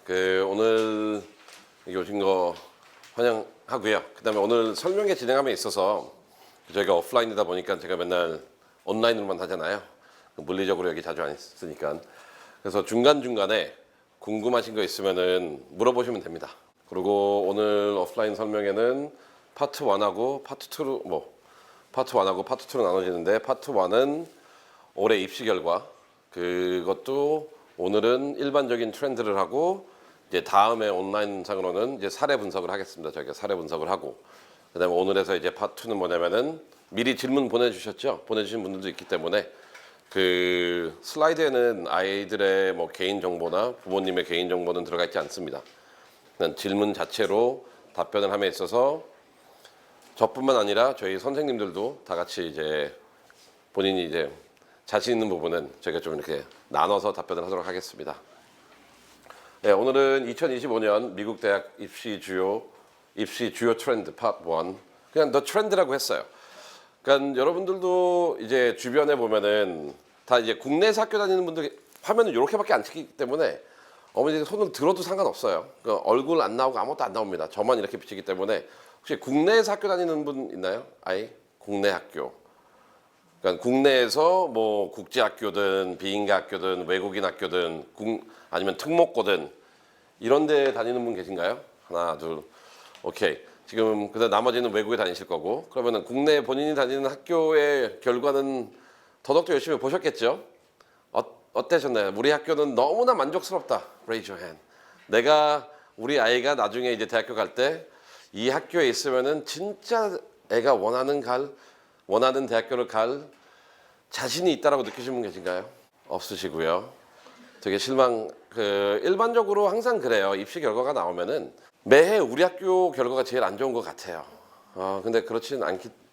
오늘 여기 오신 거 환영하고요. 그다음에 오늘 설명회 진행함에 있어서 저희가 오프라인이다 보니까 제가 맨날 온라인으로만 하잖아요. 물리적으로 여기 자주 안 있으니까. 그래서 중간중간에 궁금하신 거 있으면은 물어보시면 됩니다. 그리고 오늘 오프라인 설명회는 파트 1하고 파트 2로 파트 1하고 파트 2로 나눠지는데 파트 1은 올해 입시 결과, 그것도 오늘은 일반적인 트렌드를 하고 이제 다음에 온라인상으로는 이제 사례 분석을 하겠습니다. 저희가 사례 분석을 하고, 그다음에 오늘에서 이제 파트 2는 뭐냐면은 미리 질문 보내주셨죠? 보내주신 분들도 있기 때문에 그 슬라이드에는 아이들의 뭐 개인 정보나 부모님의 개인 정보는 들어가 있지 않습니다. 그냥 질문 자체로 답변을 함에 있어서 저뿐만 아니라 저희 선생님들도 다 같이 이제 본인이 이제 자신 있는 부분은 저희가 좀 이렇게 나눠서 답변을 하도록 하겠습니다. 네, 오늘은 2025년 미국 대학 입시 주요 트렌드 파트 1, 그냥 더 트렌드라고 했어요. 그러니까 여러분들도 이제 주변에 보면은 다 이제 국내에서 학교 다니는 분들 화면은 이렇게밖에 안 찍히기 때문에 어머니 손을 들어도 상관없어요. 그러니까 얼굴 안 나오고 아무것도 안 나옵니다. 저만 이렇게 비치기 때문에. 혹시 국내에서 학교 다니는 분 있나요? 아이? 국내 학교. 그러니까 국내에서 뭐 국제학교든 비인가 학교든 외국인 학교든 아니면 특목고든 이런 데 다니는 분 계신가요? 하나, 둘. 오케이. 지금 그다음 나머지는 외국에 다니실 거고, 그러면은 국내 본인이 다니는 학교의 결과는 더더욱더 열심히 보셨겠죠? 어때셨나요? 우리 학교는 너무나 만족스럽다. Raise your hand. 우리 아이가 나중에 이제 대학교 갈 때 이 학교에 있으면은 진짜 애가 원하는 대학교를 갈 자신이 있다라고 느끼시는 분 계신가요? 없으시고요. 되게 일반적으로 항상 그래요. 입시 결과가 나오면은 매해 우리 학교 결과가 제일 안 좋은 것 같아요. 근데 그렇지는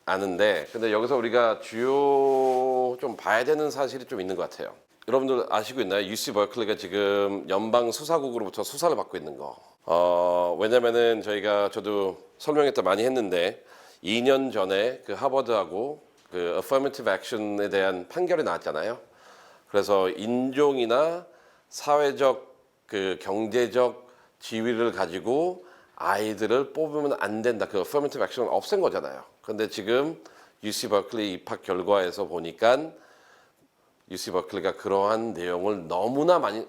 않은데, 근데 여기서 우리가 주요 좀 봐야 되는 사실이 좀 있는 것 같아요. 여러분들 아시고 있나요? UC 버클리가 지금 연방 수사국으로부터 수사를 받고 있는 거. 왜냐면은 저도 설명회 때 많이 했는데 2년 전에 그 하버드하고 그 affirmative action에 대한 판결이 나왔잖아요. 그래서 인종이나 사회적 그 경제적 지위를 가지고 아이들을 뽑으면 안 된다. 그 affirmative action을 없앤 거잖아요. 근데 지금 UC 버클리 입학 결과에서 보니까 UC 버클리가 그러한 내용을 너무나 많이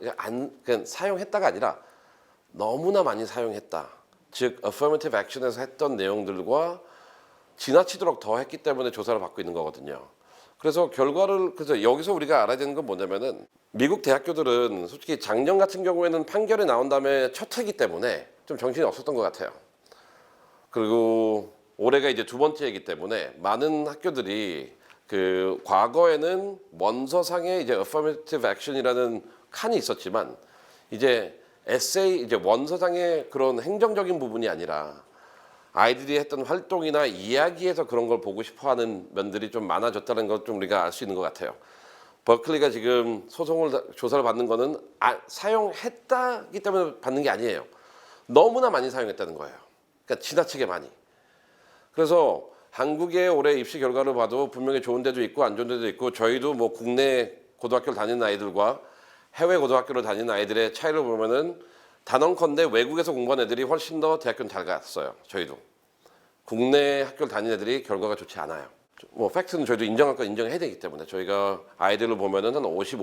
그냥 사용했다가 아니라 너무나 많이 사용했다. 즉 affirmative action에서 했던 내용들과 지나치도록 더 했기 때문에 조사를 받고 있는 거거든요. 그래서 그래서 여기서 우리가 알아야 되는 건 뭐냐면은 미국 대학교들은 솔직히 작년 같은 경우에는 판결이 나온 다음에 첫 해이기 때문에 좀 정신이 없었던 것 같아요. 그리고 올해가 이제 두 번째이기 때문에 많은 학교들이 그 과거에는 원서상에 이제 affirmative action이라는 칸이 있었지만 이제 이제 원서상의 그런 행정적인 부분이 아니라 아이들이 했던 활동이나 이야기에서 그런 걸 보고 싶어하는 면들이 좀 많아졌다는 걸 좀 우리가 알 수 있는 것 같아요. 버클리가 지금 조사를 받는 거는 사용했다기 때문에 받는 게 아니에요. 너무나 많이 사용했다는 거예요. 그러니까 지나치게 많이. 그래서 한국의 올해 입시 결과를 봐도 분명히 좋은 데도 있고 안 좋은 데도 있고, 저희도 뭐 국내 고등학교를 다니는 아이들과 해외 고등학교를 다니는 아이들의 차이를 보면은 단언컨대 외국에서 공부한 애들이 훨씬 더 대학교는 잘 갔어요. 저희도. 국내 학교를 다니는 애들이 결과가 좋지 않아요. 뭐 팩트는 저희도 인정할 거 인정해야 되기 때문에 저희가 아이들을 보면은 한 50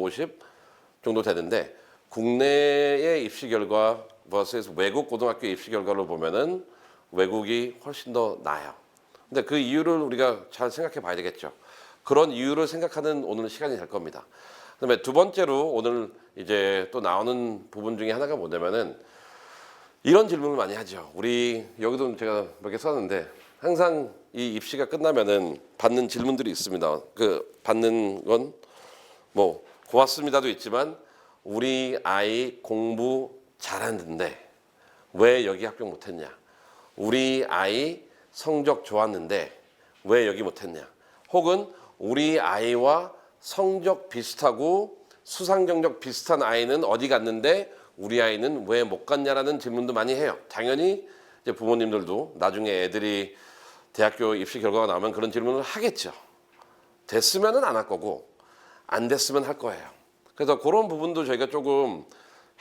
정도 되는데, 국내의 입시 결과 vs 외국 고등학교 입시 결과를 보면은 외국이 훨씬 더 나아요. 근데 그 이유를 우리가 잘 생각해 봐야 되겠죠. 그런 이유를 생각하는 오늘 시간이 될 겁니다. 그다음에 두 번째로 오늘 이제 또 나오는 부분 중에 하나가 뭐냐면은 이런 질문을 많이 하죠. 우리 여기도 제가 몇 개 썼는데 항상 이 입시가 끝나면은 받는 질문들이 있습니다. 그 받는 건 뭐 고맙습니다도 있지만 우리 아이 공부 잘하는데 왜 여기 합격 못했냐? 우리 아이 성적 좋았는데 왜 여기 못했냐? 혹은 우리 아이와 성적 비슷하고 수상 경력 비슷한 아이는 어디 갔는데 우리 아이는 왜 못 갔냐라는 질문도 많이 해요. 당연히 이제 부모님들도 나중에 애들이 대학교 입시 결과가 나오면 그런 질문을 하겠죠. 됐으면은 안 할 거고 안 됐으면 할 거예요. 그래서 그런 부분도 저희가 조금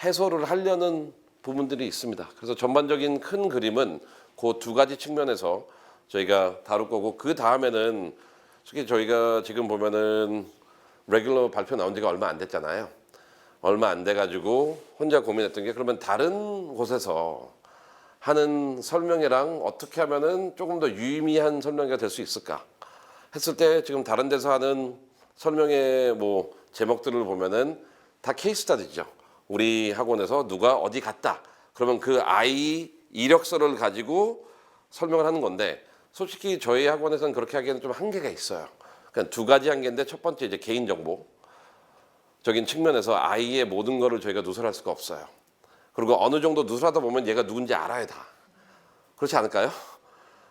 해소를 하려는 부분들이 있습니다. 그래서 전반적인 큰 그림은 그 두 가지 측면에서 저희가 다룰 거고, 그 다음에는 특히 저희가 지금 보면은 레귤러 발표 나온 지가 얼마 안 됐잖아요. 얼마 안 돼가지고 혼자 고민했던 게, 그러면 다른 곳에서 하는 설명회랑 어떻게 하면은 조금 더 유의미한 설명회가 될 수 있을까 했을 때, 지금 다른 데서 하는 설명회 뭐 제목들을 보면은 다 케이스 스터디죠. 우리 학원에서 누가 어디 갔다 그러면 그 아이 이력서를 가지고 설명을 하는 건데, 솔직히 저희 학원에서는 그렇게 하기에는 좀 한계가 있어요. 그러니까 두 가지 한계인데, 첫 번째 이제 개인정보적인 측면에서 아이의 모든 거를 저희가 누설할 수가 없어요. 그리고 어느 정도 누설하다 보면 얘가 누군지 알아야 다. 그렇지 않을까요?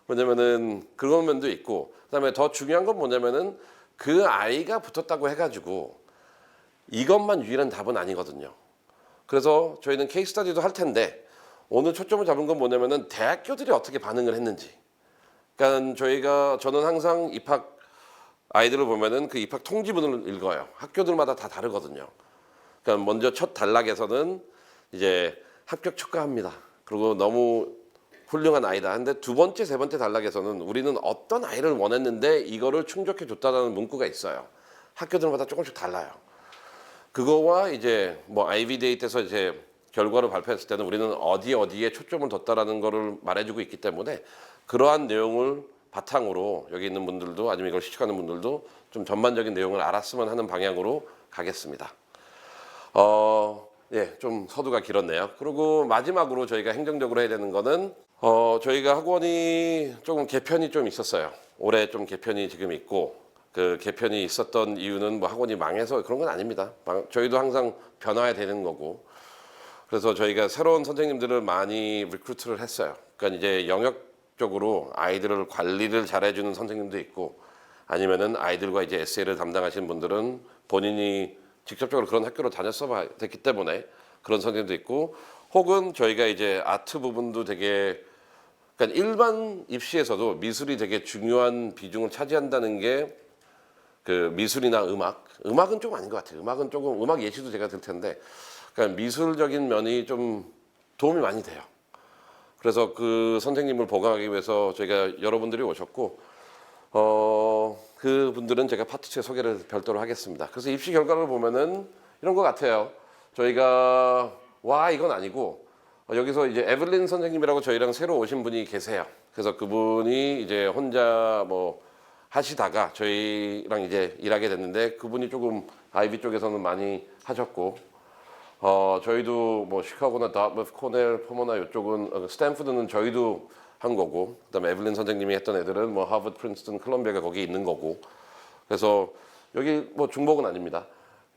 왜냐면은 그런 면도 있고, 그다음에 더 중요한 건 뭐냐면은 그 아이가 붙었다고 해가지고 이것만 유일한 답은 아니거든요. 그래서 저희는 케이스 스터디도 할 텐데, 오늘 초점을 잡은 건 뭐냐면은 대학교들이 어떻게 반응을 했는지. 그러니까 저는 항상 입학 아이들을 보면은 그 입학 통지문을 읽어요. 학교들마다 다 다르거든요. 그러니까 먼저 첫 단락에서는 이제 합격 축하합니다. 그리고 너무 훌륭한 아이다. 근데 두 번째, 세 번째 단락에서는 우리는 어떤 아이를 원했는데 이거를 충족해 줬다라는 문구가 있어요. 학교들마다 조금씩 달라요. 그거와 이제 뭐 아이비 데이트에서 이제 결과를 발표했을 때는 우리는 어디에 초점을 뒀다라는 거를 말해주고 있기 때문에, 그러한 내용을 바탕으로 여기 있는 분들도, 아니면 이걸 시청하는 분들도 좀 전반적인 내용을 알았으면 하는 방향으로 가겠습니다. 예, 좀 서두가 길었네요. 그리고 마지막으로 저희가 행정적으로 해야 되는 거는, 저희가 학원이 조금 개편이 좀 있었어요. 올해 좀 개편이 지금 있고, 그 개편이 있었던 이유는 뭐 학원이 망해서 그런 건 아닙니다. 저희도 항상 변화해야 되는 거고, 그래서 저희가 새로운 선생님들을 많이 리크루트를 했어요. 그러니까 이제 영역적으로 아이들을 관리를 잘해주는 선생님도 있고, 아니면은 아이들과 이제 SA를 담당하시는 분들은 본인이 직접적으로 그런 학교를 다녔어 됐기 때문에 그런 선생님도 있고, 혹은 저희가 이제 아트 부분도 되게, 그러니까 일반 입시에서도 미술이 되게 중요한 비중을 차지한다는 게 그 미술이나 음악은 좀 아닌 것 같아요. 음악은 조금, 음악 예시도 제가 들 텐데, 그러니까 미술적인 면이 좀 도움이 많이 돼요. 그래서 그 선생님을 보강하기 위해서 저희가 여러분들이 오셨고, 그 분들은 제가 파트 2에 소개를 별도로 하겠습니다. 그래서 입시 결과를 보면은 이런 것 같아요. 저희가 이건 아니고, 여기서 이제 에블린 선생님이라고 저희랑 새로 오신 분이 계세요. 그래서 그분이 이제 혼자 뭐 하시다가 저희랑 이제 일하게 됐는데, 그분이 조금 아이비 쪽에서는 많이 하셨고, 저희도 뭐 시카고나 다트머스, 코넬, 포모나 이쪽은, 스탠포드는 저희도 한 거고, 그다음에 에블린 선생님이 했던 애들은 뭐 하버드, 프린스턴, 콜롬비아가 거기 있는 거고, 그래서 여기 뭐 중복은 아닙니다.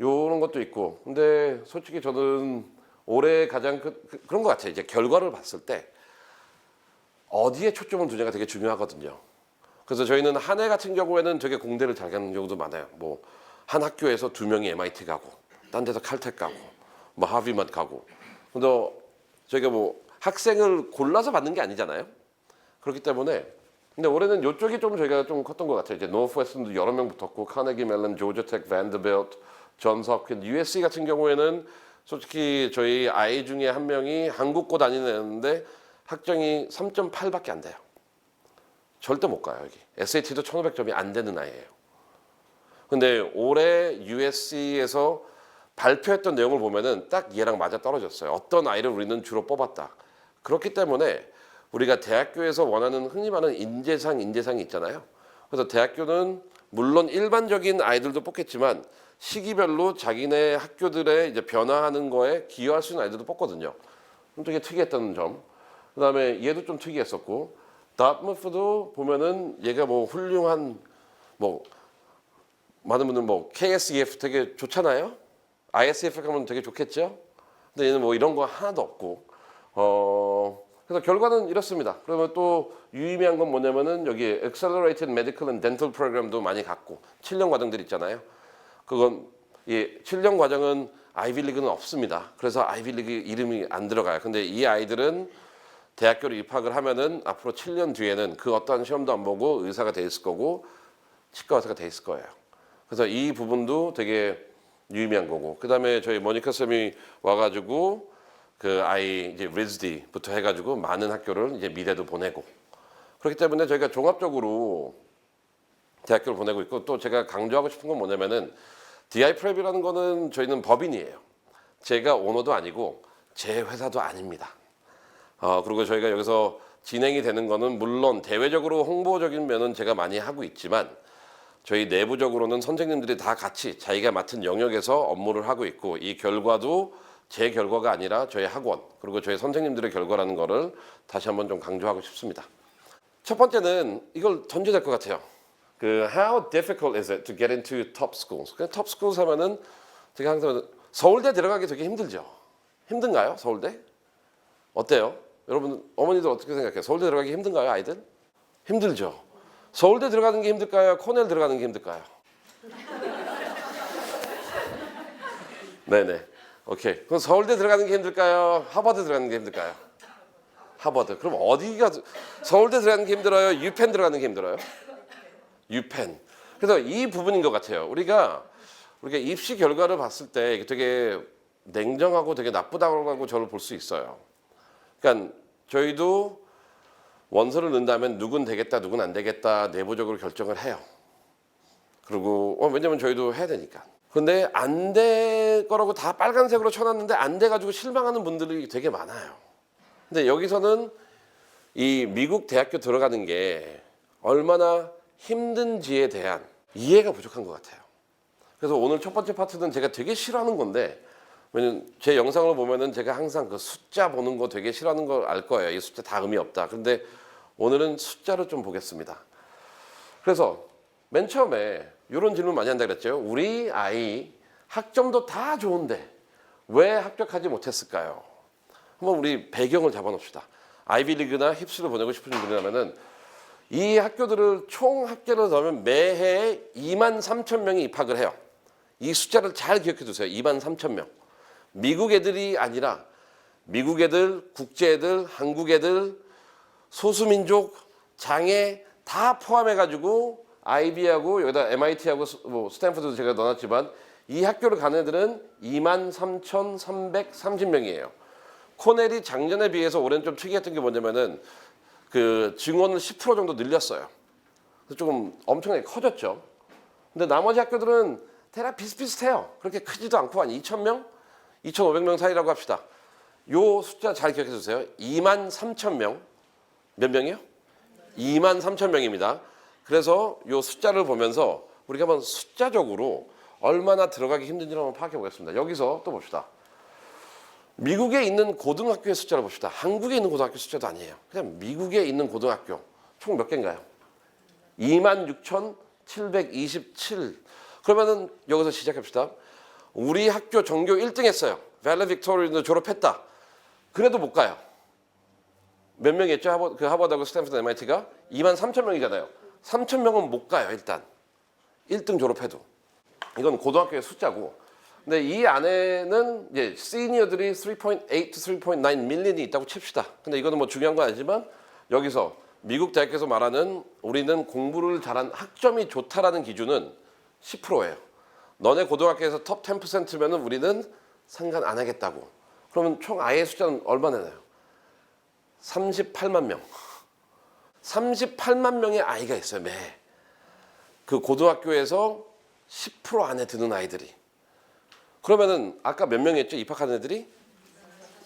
요런 것도 있고, 근데 솔직히 저는 올해 가장 그런 것 같아요. 이제 결과를 봤을 때 어디에 초점을 두냐가 되게 중요하거든요. 그래서 저희는 한 해 같은 경우에는 되게 공대를 잘 가는 경우도 많아요. 뭐 한 학교에서 2명이 MIT 가고, 딴 데서 칼텍 가고, 뭐 하버드 가고. 근데 저희가 뭐 학생을 골라서 받는 게 아니잖아요. 그렇기 때문에, 근데 올해는 이쪽이 좀 저희가 좀 컸던 것 같아요. 이제 노스웨스턴도 여러 명 붙었고, 카네기 멜론, 조지아텍, 밴더빌트, 존스 홉킨스, USC 같은 경우에는 솔직히 저희 아이 중에 한 명이 한국고 다니는 애인데 학점이 3.8밖에 안 돼요. 절대 못 가요, 여기. SAT도 1,500점이 안 되는 아이예요. 근데 올해 USC에서 발표했던 내용을 보면은 딱 얘랑 맞아 떨어졌어요. 어떤 아이를 우리는 주로 뽑았다. 그렇기 때문에 우리가 대학교에서 원하는 흔히 말하는 인재상이 있잖아요. 그래서 대학교는 물론 일반적인 아이들도 뽑겠지만 시기별로 자기네 학교들의 이제 변화하는 거에 기여할 수 있는 아이들도 뽑거든요. 되게 특이했던 점. 그다음에 얘도 좀 특이했었고, 다트머스도 보면은 얘가 뭐 훌륭한, 뭐 많은 분들 뭐 KSEF 되게 좋잖아요. ISF 가면 되게 좋겠죠. 근데 얘는 뭐 이런 거 하나도 없고, 그래서 결과는 이렇습니다. 그러면 또 유의미한 건 뭐냐면은 여기 Accelerated Medical and Dental Program도 많이 갖고, 7년 과정들 있잖아요. 그건 이 7년 과정은 아이비리그는 없습니다. 그래서 아이비리그 이름이 안 들어가요. 근데 이 아이들은 대학교를 입학을 하면은 앞으로 7년 뒤에는 그 어떠한 시험도 안 보고 의사가 돼 있을 거고, 치과 의사가 돼 있을 거예요. 그래서 이 부분도 되게 유의미한 거고, 그 다음에 저희 모니카 쌤이 와가지고 그 아이 이제 리즈디부터 해가지고 많은 학교를 이제 미대도 보내고 그렇기 때문에 저희가 종합적으로 대학교를 보내고 있고 또 제가 강조하고 싶은 건 뭐냐면은 DI 프랩이라는 거는 저희는 법인이에요. 제가 오너도 아니고 제 회사도 아닙니다. 그리고 저희가 여기서 진행이 되는 거는 물론 대외적으로 홍보적인 면은 제가 많이 하고 있지만 저희 내부적으로는 선생님들이 다 같이 자기가 맡은 영역에서 업무를 하고 있고 이 결과도 제 결과가 아니라 저희 학원 그리고 저희 선생님들의 결과라는 거를 다시 한번 좀 강조하고 싶습니다. 첫 번째는 이걸 던져야 될 것 같아요. 그 How difficult is it to get into top schools? 그 top schools 하면은 제가 항상 서울대 들어가기 되게 힘들죠. 힘든가요? 서울대? 어때요? 여러분 어머니들 어떻게 생각해요? 서울대 들어가기 힘든가요, 아이들? 힘들죠. 서울대 들어가는 게 힘들까요? 코넬 들어가는 게 힘들까요? 네네. 오케이. 그럼 서울대 들어가는 게 힘들까요? 하버드 들어가는 게 힘들까요? 하버드. 그럼 어디가 서울대 들어가는 게 힘들어요? 유펜 들어가는 게 힘들어요? 유펜. 그래서 이 부분인 것 같아요. 우리가 입시 결과를 봤을 때 되게 냉정하고 되게 나쁘다고 저를 볼 수 있어요. 그러니까 저희도 원서를 넣는다면 누군 되겠다, 누군 안 되겠다 내부적으로 결정을 해요. 그리고 왜냐면 저희도 해야 되니까. 근데 안 될 거라고 다 빨간색으로 쳐놨는데 안 돼가지고 실망하는 분들이 되게 많아요. 근데 여기서는 이 미국 대학교 들어가는 게 얼마나 힘든지에 대한 이해가 부족한 것 같아요. 그래서 오늘 첫 번째 파트는 제가 되게 싫어하는 건데 왜냐면 제 영상을 보면은 제가 항상 그 숫자 보는 거 되게 싫어하는 걸 알 거예요. 이 숫자 다 의미 없다. 그런데 오늘은 숫자를 좀 보겠습니다. 그래서 맨 처음에 이런 질문 많이 한다 그랬죠. 우리 아이 학점도 다 좋은데 왜 합격하지 못했을까요? 한번 우리 배경을 잡아놓읍시다. 아이비리그나 힙스를 보내고 싶은 분이라면은 이 학교들을 총 합계로 넣으면 매해 23,000명이 입학을 해요. 이 숫자를 잘 기억해 두세요. 23,000명. 미국 애들이 아니라 미국 애들, 국제 애들, 한국 애들, 소수민족, 장애 다 포함해가지고 아이비하고 여기다 MIT하고 뭐 스탠퍼드도 제가 넣어놨지만 이 학교를 가는 애들은 23,330명이에요. 코넬이 작년에 비해서 올해는 좀 특이했던 게 뭐냐면은 그 증원을 10% 정도 늘렸어요. 그래서 조금 엄청나게 커졌죠. 근데 나머지 학교들은 대략 비슷비슷해요. 그렇게 크지도 않고 한 2,000명, 2,500명 사이라고 합시다. 요 숫자 잘 기억해 주세요. 23,000명. 몇 명이요? 23,000명입니다. 그래서 요 숫자를 보면서 우리가 한번 숫자적으로 얼마나 들어가기 힘든지를 한번 파악해 보겠습니다. 여기서 또 봅시다. 미국에 있는 고등학교의 숫자를 봅시다. 한국에 있는 고등학교 숫자도 아니에요. 그냥 미국에 있는 고등학교 총 몇 개인가요? 26,727. 그러면은 여기서 시작합시다. 우리 학교 전교 1등 했어요. 밸리 빅토리아도 졸업했다. 그래도 못 가요. 몇 명이었죠? 하버드하고 스탠퍼드 MIT가 23,000명이잖아요. 3,000명은 못 가요, 일단. 1등 졸업해도. 이건 고등학교의 숫자고. 근데 이 안에는 이제 시니어들이 3.8 to 3.9 밀리언이 있다고 칩시다. 근데 이거는 뭐 중요한 건 아니지만 여기서 미국 대학에서 말하는 우리는 공부를 잘한 학점이 좋다라는 기준은 10%예요. 너네 고등학교에서 톱 10%면은 우리는 상관 안 하겠다고. 그러면 총 아이의 숫자는 얼마나 나요? 38만 명. 38만 명의 아이가 있어요, 매. 그 고등학교에서 10% 안에 드는 아이들이. 그러면은 아까 몇 명이었죠? 입학하는 애들이?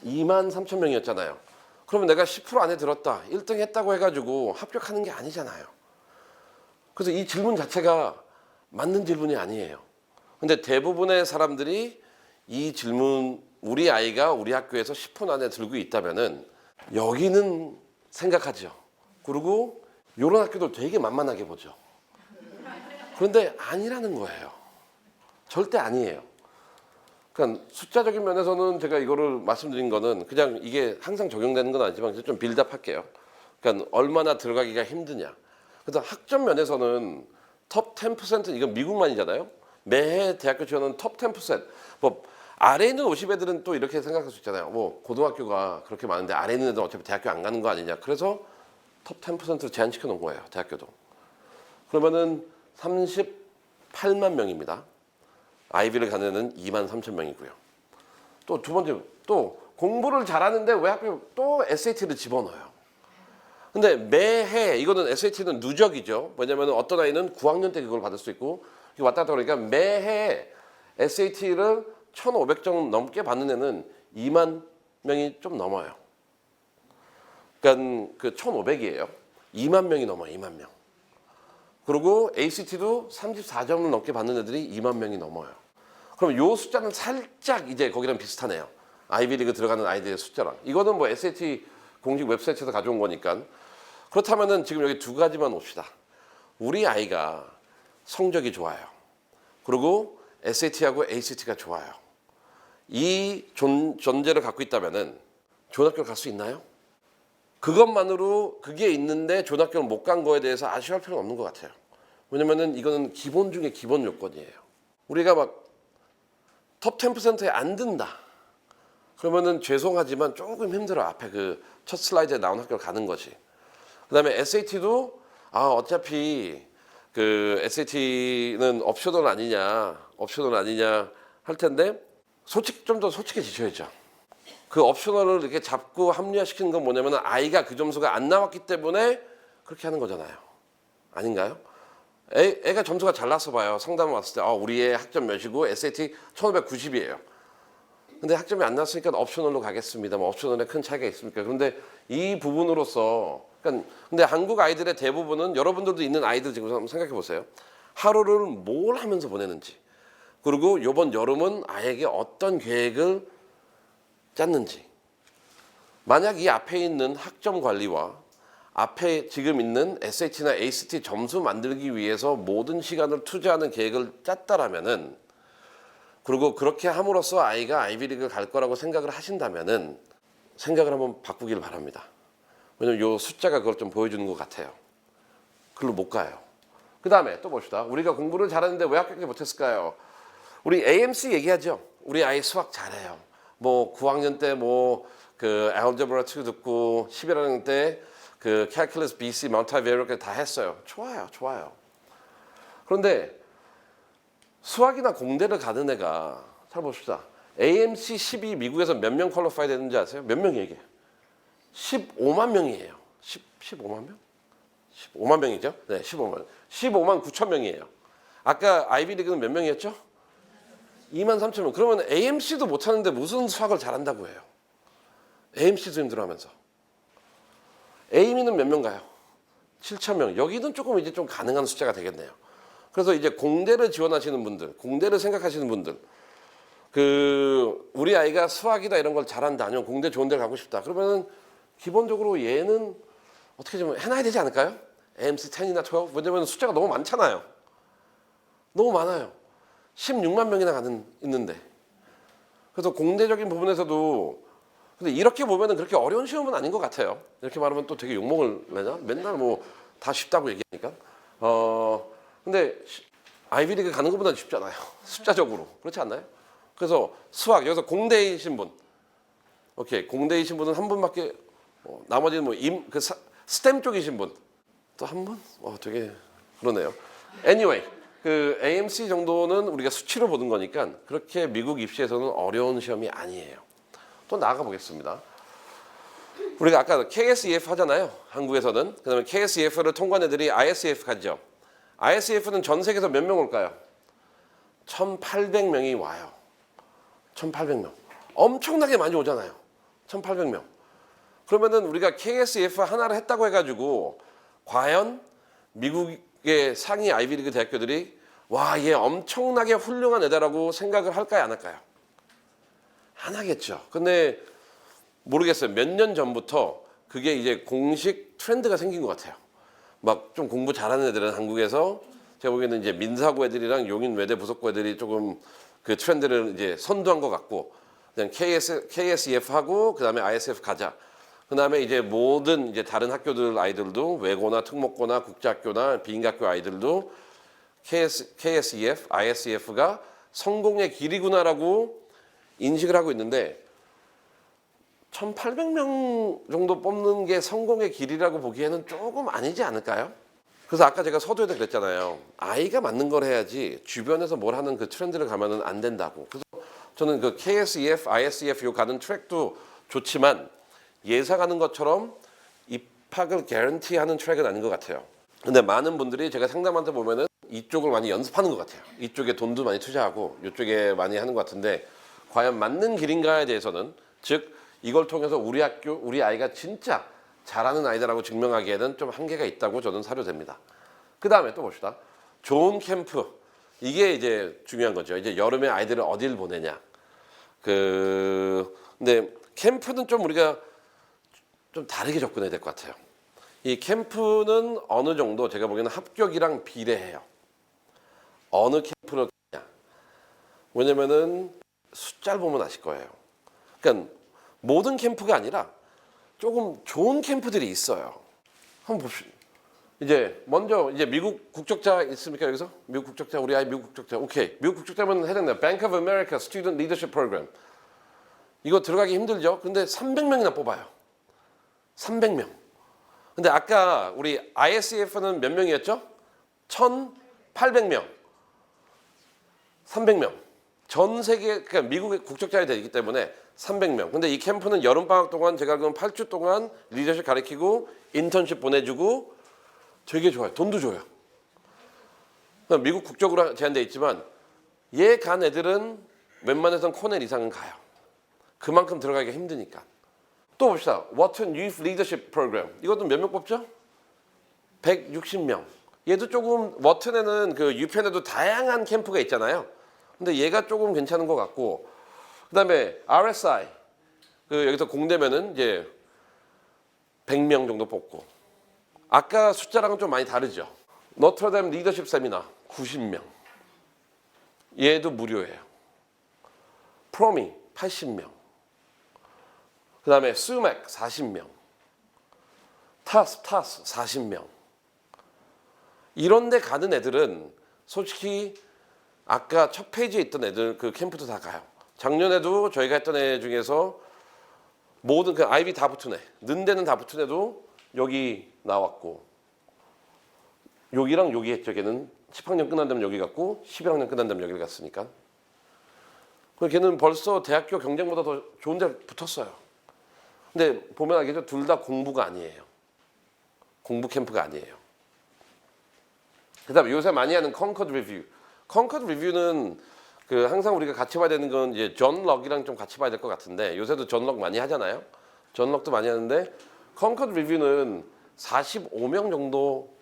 23,000명이었잖아요. 그러면 내가 10% 안에 들었다. 1등 했다고 해가지고 합격하는 게 아니잖아요. 그래서 이 질문 자체가 맞는 질문이 아니에요. 근데 대부분의 사람들이 이 질문, 우리 아이가 우리 학교에서 10% 안에 들고 있다면은 여기는 생각하죠. 그리고 이런 학교도 되게 만만하게 보죠. 그런데 아니라는 거예요. 절대 아니에요. 그러니까 숫자적인 면에서는 제가 이거를 말씀드린 거는 그냥 이게 항상 적용되는 건 아니지만 좀 빌드업할게요. 그러니까 얼마나 들어가기가 힘드냐. 그래서 학점 면에서는 톱 10% 이건 미국만이잖아요. 매해 대학교 지원은 톱 10%. 뭐 아래에 있는 50애들은 또 이렇게 생각할 수 있잖아요. 뭐 고등학교가 그렇게 많은데 아래에 있는 애들은 어차피 대학교 안 가는 거 아니냐. 그래서 톱 10%로 제한시켜 놓은 거예요. 대학교도. 그러면은 38만 명입니다. 아이비를 가는 애는 23,000명이고요. 또 두 번째, 또 공부를 잘하는데 왜 하필 또 SAT를 집어넣어요? 근데 매해 이거는 SAT는 누적이죠. 왜냐면 어떤 아이는 9학년 때 그걸 받을 수 있고 왔다 갔다 그러니까 매해 SAT를 1,500점 넘게 받는 애는 2만 명이 좀 넘어요. 그러니까 그 1,500이에요. 2만 명이 넘어요. 2만 명. 그리고 ACT도 34점을 넘게 받는 애들이 2만 명이 넘어요. 그럼 요 숫자는 살짝 이제 거기랑 비슷하네요. 아이비리그 들어가는 아이들의 숫자랑. 이거는 뭐 SAT 공식 웹사이트에서 가져온 거니까. 그렇다면은 지금 여기 두 가지만 봅시다. 우리 아이가 성적이 좋아요. 그리고 SAT하고 ACT가 좋아요. 이 존재를 갖고 있다면은 좋은 학교를 갈 수 있나요? 그것만으로 그게 있는데 좋은 학교를 못 간 거에 대해서 아쉬워할 필요는 없는 것 같아요. 왜냐면은 이거는 기본 중에 기본 요건이에요. 우리가 막 톱 10%에 안 든다. 그러면은 죄송하지만 조금 힘들어. 앞에 그 첫 슬라이드에 나온 학교를 가는 것이. 그다음에 SAT도 어차피 그 SAT는 옵셔널 아니냐 할 텐데 좀 더 솔직해지셔야죠. 그 옵셔널을 이렇게 잡고 합리화시키는 건 뭐냐면 아이가 그 점수가 안 나왔기 때문에 그렇게 하는 거잖아요. 아닌가요? 애가 점수가 잘 나서 봐요. 상담 왔을 때 우리 애 학점 몇이고 SAT 1590이에요. 근데 학점이 안 났으니까 옵셔널로 가겠습니다. 뭐 옵셔널에 큰 차이가 있습니까? 그런데 이 부분으로서 근데 한국 아이들의 대부분은 여러분들도 있는 아이들 지금 한번 생각해 보세요. 하루를 뭘 하면서 보내는지. 그리고 이번 여름은 아이에게 어떤 계획을 짰는지. 만약 이 앞에 있는 학점 관리와 앞에 지금 있는 SAT나 ACT 점수 만들기 위해서 모든 시간을 투자하는 계획을 짰다라면은 그리고 그렇게 함으로써 아이가 아이비리그 갈 거라고 생각을 하신다면은 생각을 한번 바꾸길 바랍니다. 왜냐면 이 숫자가 그걸 좀 보여주는 것 같아요. 글로 못 가요. 그 다음에 또 봅시다. 우리가 공부를 잘하는데 왜 합격을 못했을까요? 우리 AMC 얘기하죠. 우리 아이 수학 잘해요. 뭐 9학년 때 뭐 그 Algebra 2 듣고 11학년 때 그 Calculus BC, Multivariate 다 했어요. 좋아요. 그런데 수학이나 공대를 가는 애가 잘 봅시다. AMC 12 미국에서 몇 명 퀄리파이 되는지 아세요? 몇 명이 15만 명이에요. 15만 명? 15만 명이죠? 네, 15만. 15만 9천 명이에요. 아까 아이비리그는 몇 명이었죠? 2만 3천 명. 그러면 AMC도 못하는데 무슨 수학을 잘한다고 해요? AMC도 힘들어하면서. 에이미는 몇 명 가요? 7천 명. 여기는 조금 이제 좀 가능한 숫자가 되겠네요. 그래서 이제 공대를 지원하시는 분들, 공대를 생각하시는 분들, 그 우리 아이가 수학이다 이런 걸 잘한다, 아니면 공대 좋은 데 가고 싶다. 그러면은 기본적으로 얘는 어떻게 좀 해놔야 되지 않을까요? AMC 10이나 12? 왜냐면 숫자가 너무 많잖아요. 너무 많아요. 16만 명이나 있는데. 그래서 공대적인 부분에서도 근데 이렇게 보면은 그렇게 어려운 시험은 아닌 것 같아요. 이렇게 말하면 또 되게 욕먹을 내냐? 맨날 뭐 다 쉽다고 얘기하니까. 근데 아이비리그 가는 것보다 쉽잖아요. 숫자적으로. 그렇지 않나요? 그래서 수학, 여기서 공대이신 분. 오케이. 공대이신 분은 한 분밖에, 나머지는 뭐 스템 쪽이신 분. 또 한 분? 되게 그러네요. Anyway. 그 AMC 정도는 우리가 수치로 보는 거니까 그렇게 미국 입시에서는 어려운 시험이 아니에요. 또 나아가 보겠습니다. 우리가 아까 KSEF 하잖아요. 한국에서는. 그다음에 KSEF를 통과한 애들이 ISEF 가죠. ISEF는 전 세계에서 몇 명 올까요? 1,800명이 와요. 1,800명. 엄청나게 많이 오잖아요. 1,800명. 그러면은 우리가 KSEF 하나를 했다고 해가지고 과연 미국의 상위 아이비리그 대학교들이 와, 얘 엄청나게 훌륭한 애다라고 생각을 할까요, 안 할까요? 안 하겠죠. 근데 모르겠어요. 몇 년 전부터 그게 이제 공식 트렌드가 생긴 것 같아요. 막 좀 공부 잘하는 애들은 한국에서 제가 보기에는 이제 민사고 애들이랑 용인 외대 부속고 애들이 조금 그 트렌드를 이제 선도한 것 같고 그냥 KSEF 하고 그다음에 ISF 가자. 그다음에 이제 모든 이제 다른 학교들 아이들도 외고나 특목고나 국제학교나 비인가학교 아이들도 KSEF, ISEF가 성공의 길이구나라고 인식을 하고 있는데 1,800명 정도 뽑는 게 성공의 길이라고 보기에는 조금 아니지 않을까요? 그래서 아까 제가 서두에도 그랬잖아요. 아이가 맞는 걸 해야지 주변에서 뭘 하는 그 트렌드를 가면은 안 된다고. 그래서 저는 그 KSEF, ISEF 요 가는 트랙도 좋지만 예상하는 것처럼 입학을 개런티하는 트랙은 아닌 것 같아요. 근데 많은 분들이 제가 상담한테 보면은 이쪽을 많이 연습하는 것 같아요. 이쪽에 돈도 많이 투자하고 이쪽에 많이 하는 것 같은데 과연 맞는 길인가에 대해서는 즉 이걸 통해서 우리 학교, 우리 아이가 진짜 잘하는 아이다라고 증명하기에는 좀 한계가 있다고 저는 사료됩니다. 그 다음에 또 봅시다. 좋은 캠프. 이게 이제 중요한 거죠. 이제 여름에 아이들을 어딜 보내냐. 근데 캠프는 좀 우리가 좀 다르게 접근해야 될 것 같아요. 이 캠프는 어느 정도 제가 보기에는 합격이랑 비례해요. 어느 캠프를 가냐. 왜냐면은 숫자를 보면 아실 거예요. 그러니까 모든 캠프가 아니라 조금 좋은 캠프들이 있어요. 한번 봅시다. 이제 먼저 이제 미국 국적자 있습니까 여기서? 미국 국적자 우리 아이 미국 국적자. 오케이. 미국 국적자면 해당돼요. Bank of America Student Leadership Program. 이거 들어가기 힘들죠. 근데 300명이나 뽑아요. 300명. 근데 아까 우리 ISEF는 몇 명이었죠? 1,800명. 300명. 전 세계 그러니까 미국의 국적자가 되기 때문에 300명. 근데 이 캠프는 여름 방학 동안 제가 알기로는 8주 동안 리더십 가르치고 인턴십 보내주고 되게 좋아요. 돈도 줘요. 미국 국적으로 제한돼 있지만 얘 간 애들은 웬만해선 코넬 이상은 가요. 그만큼 들어가기가 힘드니까. 또 봅시다. Wharton Youth Leadership Program. 이것도 몇 명 뽑죠? 160명. 얘도 조금 워튼에는 그 유펜에도 다양한 캠프가 있잖아요. 근데 얘가 조금 괜찮은 것 같고 그다음에 RSI 그 여기서 공대면은 이제 100명 정도 뽑고 아까 숫자랑은 좀 많이 다르죠. 노트러담 리더십 세미나 90명. 얘도 무료예요. 프로미 80명. 그다음에 수맥 40명. 타스 40명. 이런 데 가는 애들은 솔직히 아까 첫 페이지에 있던 애들 그 캠프도 다 가요. 작년에도 저희가 했던 애 중에서 모든 그 아이비 다 붙은 애, 는 데는 다 붙은 애도 여기 나왔고 여기랑 여기 했죠. 걔는 10학년 끝난 다면 여기 갔고 11학년 끝난 다면 여기 갔으니까. 걔는 벌써 대학교 경쟁보다 더 좋은 데 붙었어요. 근데 보면 알겠죠. 둘 다 공부가 아니에요. 공부 캠프가 아니에요. 그 다음에 요새 많이 하는 컨커드 리뷰. 컨커드 리뷰는 그 항상 우리가 같이 봐야 되는 건 이제 존 럭이랑 좀 같이 봐야 될 것 같은데 요새도 존 럭 많이 하잖아요. 존 럭도 많이 하는데 컨커드 리뷰는 45명 정도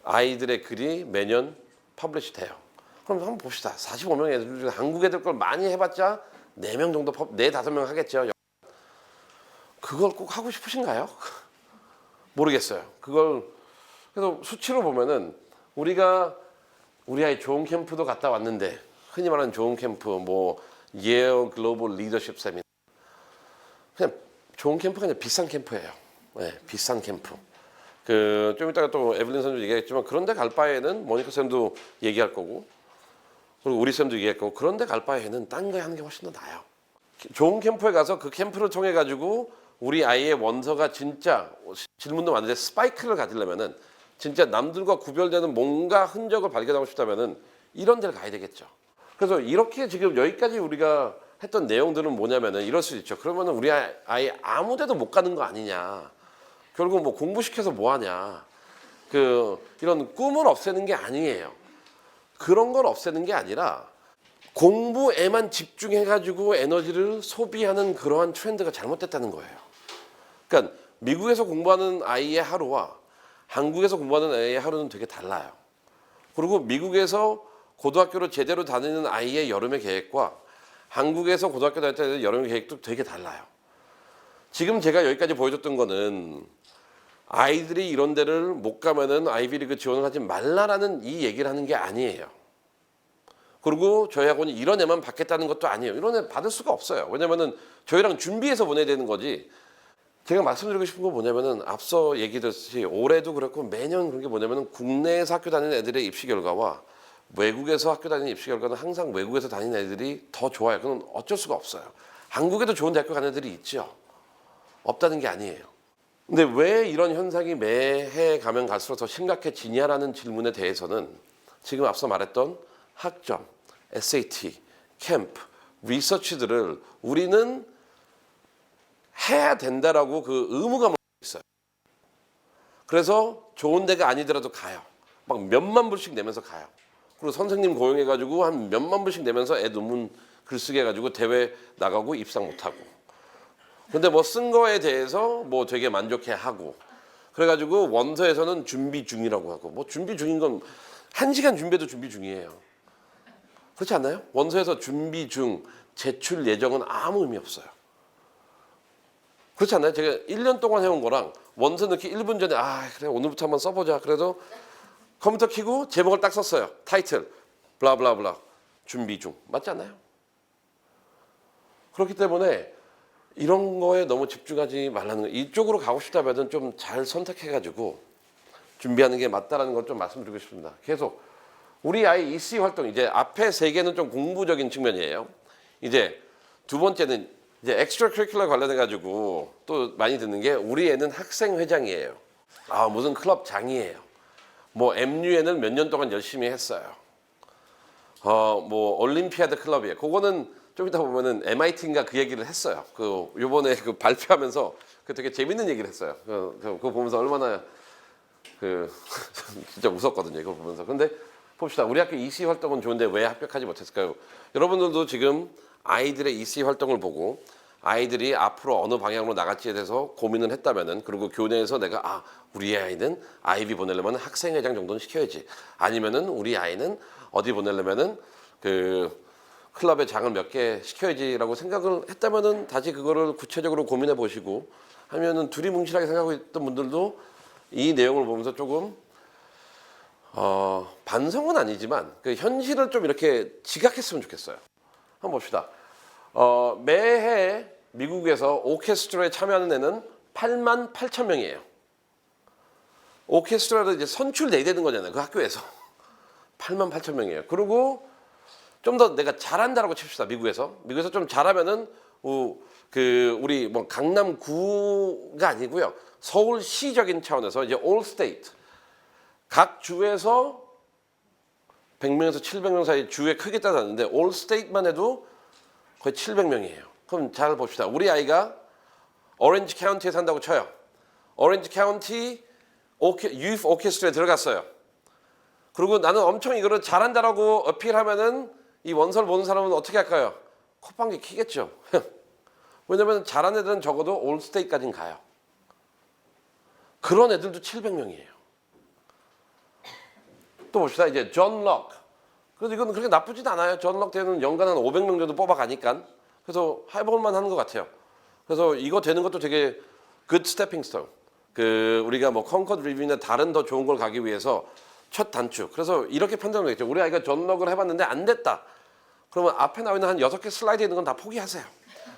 아이들의 글이 매년 퍼블리시 돼요. 그럼 한번 봅시다. 45명 애들 중에 한국 애들 걸 많이 해봤자 4명 정도, 4, 5명 하겠죠. 그걸 꼭 하고 싶으신가요? 모르겠어요. 그걸 그래서 수치로 보면은 우리가 우리 아이 좋은 캠프도 갔다 왔는데 흔히 말하는 좋은 캠프 뭐 예일 글로벌 리더십 세미나 그냥 좋은 캠프가 아니라 비싼 캠프예요. 네, 비싼 캠프. 그 좀 이따가 또 에블린 선생님도 얘기했지만 그런데 갈 바에는 모니카 쌤도 얘기할 거고 그리고 우리 쌤도 얘기할 거고 그런데 갈 바에는 딴 거 하는 게 훨씬 더 나아요. 좋은 캠프에 가서 그 캠프를 통해 가지고 우리 아이의 원서가 진짜 질문도 많은데 스파이크를 가지려면은 진짜 남들과 구별되는 뭔가 흔적을 발견하고 싶다면은 이런 데를 가야 되겠죠. 그래서 이렇게 지금 여기까지 우리가 했던 내용들은 뭐냐면은 이럴 수 있죠. 그러면은 우리 아이 아무 데도 못 가는 거 아니냐. 결국 뭐 공부시켜서 뭐 하냐. 이런 꿈을 없애는 게 아니에요. 그런 걸 없애는 게 아니라 공부에만 집중해가지고 에너지를 소비하는 그러한 트렌드가 잘못됐다는 거예요. 그러니까 미국에서 공부하는 아이의 하루와 한국에서 공부하는 아이의 하루는 되게 달라요. 그리고 미국에서 고등학교를 제대로 다니는 아이의 여름의 계획과 한국에서 고등학교 다닐 때 여름의 계획도 되게 달라요. 지금 제가 여기까지 보여줬던 거는 아이들이 이런 데를 못 가면은 아이비리그 지원을 하지 말라라는 이 얘기를 하는 게 아니에요. 그리고 저희 학원이 이런 애만 받겠다는 것도 아니에요. 이런 애 받을 수가 없어요. 왜냐면은 저희랑 준비해서 보내야 되는 거지. 제가 말씀드리고 싶은 건 뭐냐면은 앞서 얘기했듯이 올해도 그렇고 매년 그런 게 뭐냐면은 국내에서 학교 다니는 애들의 입시 결과와 외국에서 학교 다니는 입시 결과는 항상 외국에서 다니는 애들이 더 좋아요. 그건 어쩔 수가 없어요. 한국에도 좋은 대학교 가는 애들이 있죠. 없다는 게 아니에요. 근데 왜 이런 현상이 매해 가면 갈수록 더 심각해지냐라는 질문에 대해서는 지금 앞서 말했던 학점, SAT, 캠프, 리서치들을 우리는 해야 된다라고 그 의무감을 있어요. 그래서 좋은 데가 아니더라도 가요. 막 몇만 불씩 내면서 가요. 그리고 선생님 고용해가지고 한 몇만 불씩 내면서 애 논문 글쓰게 해가지고 대회 나가고 입상 못하고. 근데 뭐 쓴 거에 대해서 뭐 되게 만족해하고. 그래가지고 원서에서는 준비 중이라고 하고. 뭐 준비 중인 건 1시간 준비해도 준비 중이에요. 그렇지 않나요? 원서에서 준비 중, 제출 예정은 아무 의미 없어요. 그렇지 않나요? 제가 1년 동안 해온 거랑 원서 넣기 1분 전에 그래 오늘부터 한번 써보자. 그래도 컴퓨터 켜고 제목을 딱 썼어요. 타이틀 블라블라블라 준비 중. 맞지 않나요? 그렇기 때문에 이런 거에 너무 집중하지 말라는 거. 이쪽으로 가고 싶다면 좀 잘 선택해가지고 준비하는 게 맞다라는 걸 좀 말씀드리고 싶습니다. 계속 우리 아이 EC 활동 이제 앞에 3개는 좀 공부적인 측면이에요. 이제 두 번째는 이제 엑스트라 커리큘러 관련해 가지고 또 많이 듣는 게 우리 애는 학생 회장이에요. 무슨 클럽 장이에요. 뭐 MUN을 몇 년 동안 열심히 했어요. 뭐 올림피아드 클럽이에요. 그거는 좀 이따 보면은 MIT인가 그 얘기를 했어요. 그 요번에 그 발표하면서 그 되게 재밌는 얘기를 했어요. 그거 보면서 얼마나 진짜 웃었거든요. 이거 보면서. 근데 봅시다. 우리 학교 EC 활동은 좋은데 왜 합격하지 못했을까요? 여러분들도 지금 아이들의 EC 활동을 보고 아이들이 앞으로 어느 방향으로 나갈지에 대해서 고민을 했다면은, 그리고 교내에서 내가 우리 아이는 아이비 보내려면 학생회장 정도는 시켜야지, 아니면은 우리 아이는 어디 보내려면은 그 클럽의 장을 몇 개 시켜야지라고 생각을 했다면은 다시 그거를 구체적으로 고민해 보시고, 하면은 두리뭉실하게 생각하고 있던 분들도 이 내용을 보면서 조금 반성은 아니지만 그 현실을 좀 이렇게 지각했으면 좋겠어요. 한번 봅시다. 매해 미국에서 오케스트라에 참여하는 애는 8만 8천 명이에요. 오케스트라를 이제 선출돼야 되는 거잖아요. 그 학교에서. 8만 8천 명이에요. 그리고 좀 더 내가 잘한다라고 칩시다. 미국에서 좀 잘하면은 우리 뭐 강남구가 아니고요. 서울시적인 차원에서 이제 all state, 각 주에서 100명에서 700명 사이 주에 크게 따졌는데 all state만 해도 거의 700명이에요. 그럼 잘 봅시다. 우리 아이가 오렌지 카운티에 산다고 쳐요. 오렌지 카운티 youth 오케스트라에 들어갔어요. 그리고 나는 엄청 이거를 잘한다라고 어필하면은 이 원서를 보는 사람은 어떻게 할까요? 콧방귀 키겠죠. 왜냐면 잘하는 애들은 적어도 올 스테이트까지는 가요. 그런 애들도 700명이에요. 또 봅시다. 이제 존 럭. 그래서 이건 그렇게 나쁘진 않아요. 존 럭 때는 연간 한 500명 정도 뽑아가니까. 그래서 해볼만 하는 것 같아요. 그래서 이거 되는 것도 되게 good stepping stone. 우리가 뭐 컨커드 리뷰나 다른 더 좋은 걸 가기 위해서 첫 단추. 그래서 이렇게 판단을 했죠. 우리 아이가 존 럭을 해봤는데 안 됐다. 그러면 앞에 나와 있는 한 6개 슬라이드에 있는 건 다 포기하세요.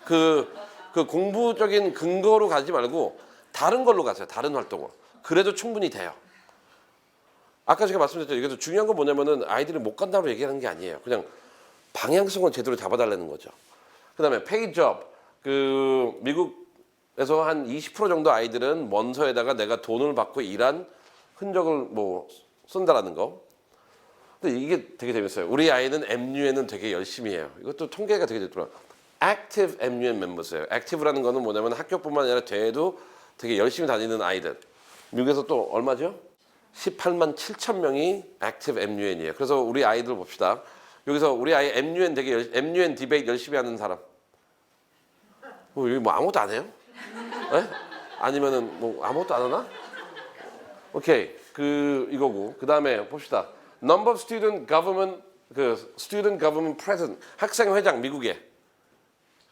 그 공부적인 근거로 가지 말고 다른 걸로 가세요. 다른 활동으로. 그래도 충분히 돼요. 아까 제가 말씀드렸죠. 이게 중요한 건 뭐냐면은 아이들이 못 간다고 얘기하는 게 아니에요. 그냥 방향성을 제대로 잡아달라는 거죠. 그 다음에 페이 잡. 미국에서 한 20% 정도 아이들은 원서에다가 내가 돈을 받고 일한 흔적을 뭐 쓴다라는 거. 근데 이게 되게 재밌어요. 우리 아이는 MUN은 되게 열심히 해요. 이것도 통계가 되게 좋더라고요. Active MUN 멤버스예요. Active라는 거는 뭐냐면 학교뿐만 아니라 대회도 되게 열심히 다니는 아이들. 미국에서 또 얼마죠? 18만 7천 명이 Active MUN이에요. 그래서 우리 아이들 봅시다. 여기서 우리 아이 MUN 디베이트 열심히 하는 사람. 여기 뭐 아무것도 안 해요? 네? 아니면은 뭐 아무것도 안 하나? 오케이. 이거고. 그 다음에 봅시다. Number of student government, student government president, 학생 회장 미국에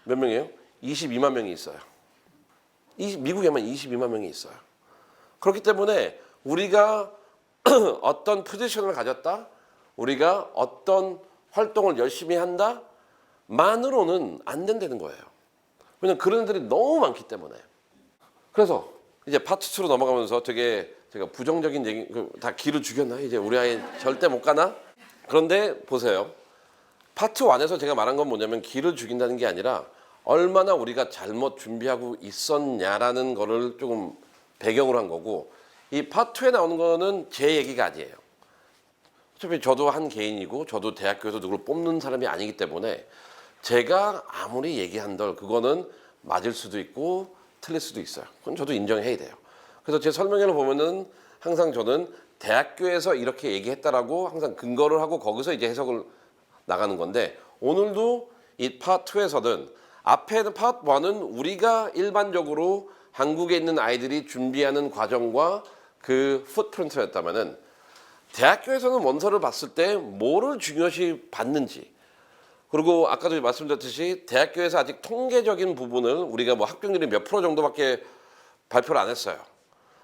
몇 명이에요? 22만 명이 있어요. 미국에만 22만 명이 있어요. 그렇기 때문에 우리가 어떤 포지션을 가졌다, 우리가 어떤 활동을 열심히 한다 만으로는 안 된다는 거예요. 왜냐면 그런 애들이 너무 많기 때문에. 그래서 이제 파트 2로 넘어가면서 되게 제가 부정적인 얘기, 다 기를 죽였나? 이제 우리 아이 절대 못 가나? 그런데 보세요. 파트 1에서 제가 말한 건 뭐냐면 기를 죽인다는 게 아니라 얼마나 우리가 잘못 준비하고 있었냐라는 거를 조금 배경으로 한 거고, 이 파트 2에 나오는 거는 제 얘기가 아니에요. 어차피 저도 한 개인이고 저도 대학교에서 누구를 뽑는 사람이 아니기 때문에 제가 아무리 얘기한들 그거는 맞을 수도 있고 틀릴 수도 있어요. 그건 저도 인정해야 돼요. 그래서 제 설명회를 보면은 항상 저는 대학교에서 이렇게 얘기했다라고 항상 근거를 하고 거기서 이제 해석을 나가는 건데, 오늘도 이 파트 2에서는 앞에는 파트 1은 우리가 일반적으로 한국에 있는 아이들이 준비하는 과정과 그 풋프린트였다면은, 대학교에서는 원서를 봤을 때 뭐를 중요시 받는지, 그리고 아까도 말씀드렸듯이 대학교에서 아직 통계적인 부분을 우리가 뭐 합격률이 몇 프로 정도밖에 발표를 안 했어요.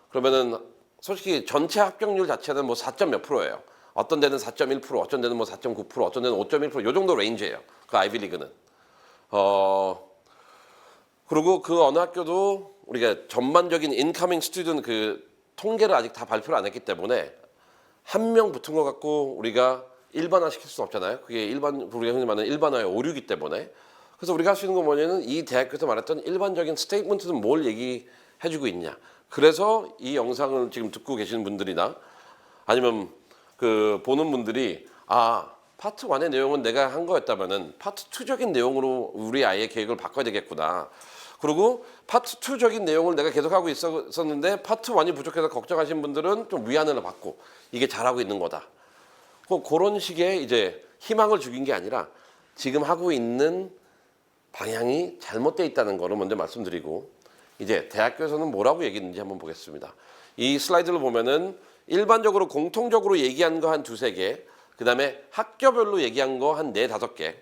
그러면은 솔직히 전체 합격률 자체는 뭐 4점 몇 프로예요. 어떤 데는 4.1%, 어떤 데는 뭐 4.9%, 어떤 데는 5.1%, 요 정도 레인지예요. 그 아이비리그는. 그리고 그 어느 학교도 우리가 전반적인 인커밍 스튜던트 그 통계를 아직 다 발표를 안 했기 때문에 한 명 붙은 거 갖고 우리가 일반화 시킬 수는 없잖아요. 그게 우리가 흔히 말하는 일반화의 오류이기 때문에. 그래서 우리가 할 수 있는 건 뭐냐면 이 대학교에서 말했던 일반적인 스테이트먼트는 뭘 얘기해주고 있냐. 그래서 이 영상을 지금 듣고 계시는 분들이나 아니면 그 보는 분들이 파트 1의 내용은 내가 한 거였다면은 파트 2적인 내용으로 우리 아이의 계획을 바꿔야 되겠구나. 그리고 파트 2적인 내용을 내가 계속하고 있었는데 파트 1이 부족해서 걱정하신 분들은 좀 위안을 받고 이게 잘하고 있는 거다. 그런 식의 이제 희망을 주긴 게 아니라 지금 하고 있는 방향이 잘못되어 있다는 거를 먼저 말씀드리고, 이제 대학교에서는 뭐라고 얘기했는지 한번 보겠습니다. 이 슬라이드를 보면은 일반적으로 공통적으로 얘기한 거 한 두세 개, 그 다음에 학교별로 얘기한 거 한 네 다섯 개,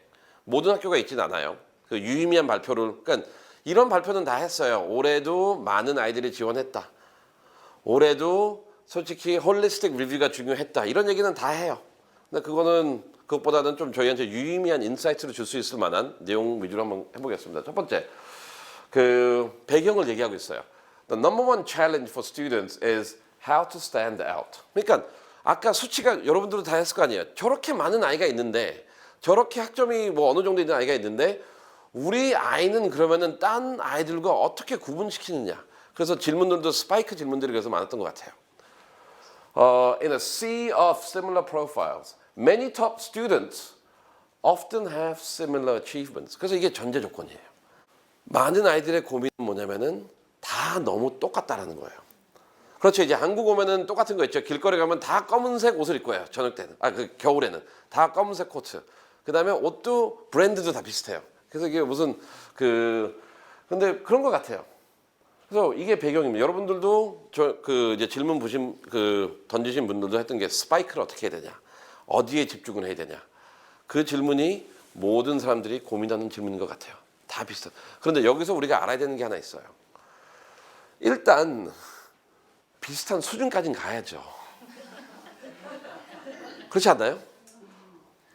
모든 학교가 있진 않아요. 그 유의미한 발표를, 그러니까 이런 발표는 다 했어요. 올해도 많은 아이들이 지원했다. 올해도 솔직히 홀리스틱 리뷰가 중요했다. 이런 얘기는 다 해요. 근데 그것보다는 좀 저희한테 유의미한 인사이트를 줄 수 있을 만한 내용 위주로 한번 해보겠습니다. 첫 번째, 그 배경을 얘기하고 있어요. The number one challenge for students is how to stand out. 그러니까 아까 수치가 여러분들도 다 했을 거 아니에요. 저렇게 많은 아이가 있는데, 저렇게 학점이 뭐 어느 정도 있는 아이가 있는데 우리 아이는 그러면은 딴 아이들과 어떻게 구분시키느냐. 그래서 질문들도 스파이크 질문들이 그래서 많았던 것 같아요. In a sea of similar profiles, many top students often have similar achievements. 그래서 이게 전제 조건이에요. 많은 아이들의 고민은 뭐냐면은 다 너무 똑같다라는 거예요. 그렇죠. 이제 한국 오면은 똑같은 거 있죠. 길거리 가면 다 검은색 옷을 입고 해요. 저녁 때는. 그 겨울에는. 다 검은색 코트. 그 다음에 옷도 브랜드도 다 비슷해요. 그래서 이게 무슨 근데 그런 것 같아요. 그래서 이게 배경입니다. 여러분들도 이제 질문 던지신 분들도 했던 게 스파이크를 어떻게 해야 되냐. 어디에 집중을 해야 되냐. 그 질문이 모든 사람들이 고민하는 질문인 것 같아요. 다 비슷한. 그런데 여기서 우리가 알아야 되는 게 하나 있어요. 일단 비슷한 수준까지는 가야죠. 그렇지 않나요?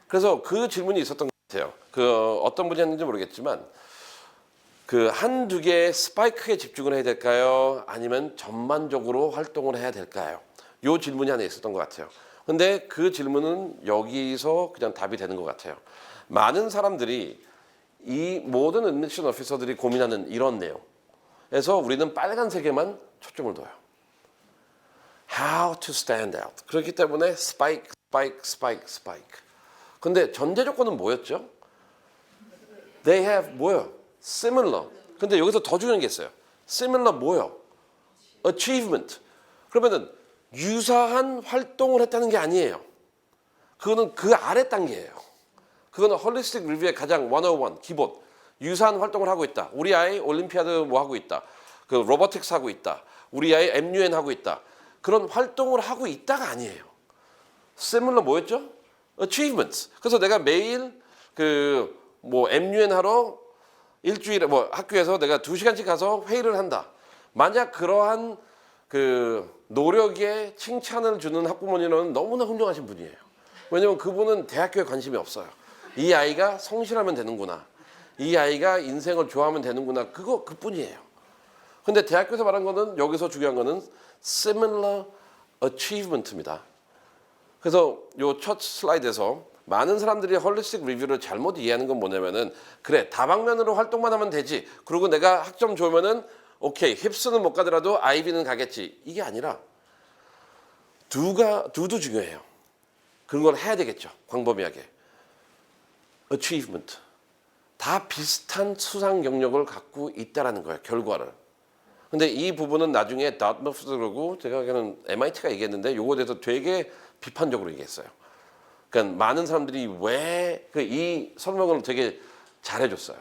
그래서 그 질문이 있었던 것 같아요. 어떤 분이 했는지 모르겠지만 한두 개의 스파이크에 집중을 해야 될까요? 아니면 전반적으로 활동을 해야 될까요? 이 질문이 하나 있었던 것 같아요. 근데 그 질문은 여기서 그냥 답이 되는 것 같아요. 많은 사람들이 이 모든 애드미션 오피서들이 고민하는 이런 내용에서 우리는 빨간색에만 초점을 둬요. How to stand out. 그렇기 때문에 스파이크. 근데 전제 조건은 뭐였죠? They have 뭐요? Similar. 근데 여기서 더 중요한 게 있어요. Similar 뭐요? Achievement. 그러면은 유사한 활동을 했다는 게 아니에요. 그거는 그 아래 단계예요. 그거는 홀리스틱 리뷰의 가장 101 기본. 유사한 활동을 하고 있다. 우리 아이 올림피아드 뭐 하고 있다. 그 로보틱스 하고 있다. 우리 아이 MUN 하고 있다. 그런 활동을 하고 있다가 아니에요. Similar 뭐였죠? Achievements. 그래서 내가 매일 MUN 하러 일주일에 학교에서 내가 2시간씩 가서 회의를 한다. 만약 그러한 노력에 칭찬을 주는 학부모님은 너무나 훌륭하신 분이에요. 왜냐면 그분은 대학교에 관심이 없어요. 이 아이가 성실하면 되는구나. 이 아이가 인생을 좋아하면 되는구나. 그뿐이에요. 근데 대학교에서 말한 거는 여기서 중요한 거는 similar achievement입니다. 그래서 요 첫 슬라이드에서 많은 사람들이 홀리스틱 리뷰를 잘못 이해하는 건 뭐냐면은 그래 다방면으로 활동만 하면 되지. 그리고 내가 학점 좋으면은 오케이 힙스는 못 가더라도 아이비는 가겠지. 이게 아니라 두도 중요해요. 그런 걸 해야 되겠죠. 광범위하게. achievement. 다 비슷한 수상 경력을 갖고 있다라는 거예요. 결과를. 근데 이 부분은 나중에 다트머스도 그러고 제가 알기로는 MIT가 얘기했는데 요거에 대해서 되게 비판적으로 얘기했어요. 그러니까 많은 사람들이 왜 이 설명을 되게 잘해줬어요.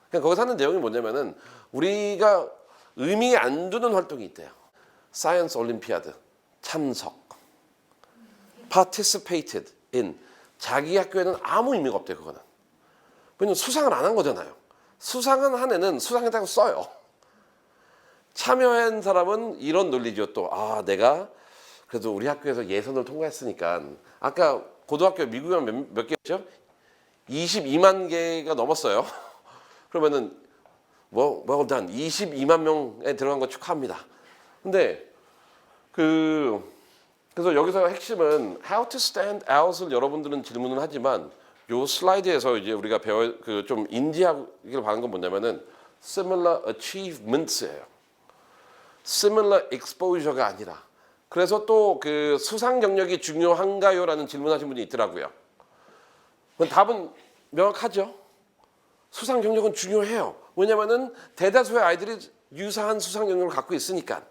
그러니까 거기서 하는 내용이 뭐냐면은 우리가 의미 안 두는 활동이 있대요. 사이언스 올림피아드 참석, participated in. 자기 학교에는 아무 의미가 없대요. 그거는. 왜냐면 수상을 안 한 거잖아요. 수상한 한 해는 수상했다고 써요. 참여한 사람은 이런 논리죠. 또 내가 그래도 우리 학교에서 예선을 통과했으니까 아까 고등학교 미국이면 몇 개였죠? 22만 개가 넘었어요. 그러면은 well done. 22만 명에 들어간 거 축하합니다. 근데 그래서 여기서 핵심은 how to stand out을 여러분들은 질문을 하지만 요 슬라이드에서 이제 우리가 좀 인지하기를 바라는 건 뭐냐면은 similar achievements예요. similar exposure가 아니라. 그래서 또 그 수상 경력이 중요한가요라는 질문하신 분이 있더라고요. 답은 명확하죠. 수상 경력은 중요해요. 왜냐면은 대다수의 아이들이 유사한 수상 경력을 갖고 있으니까.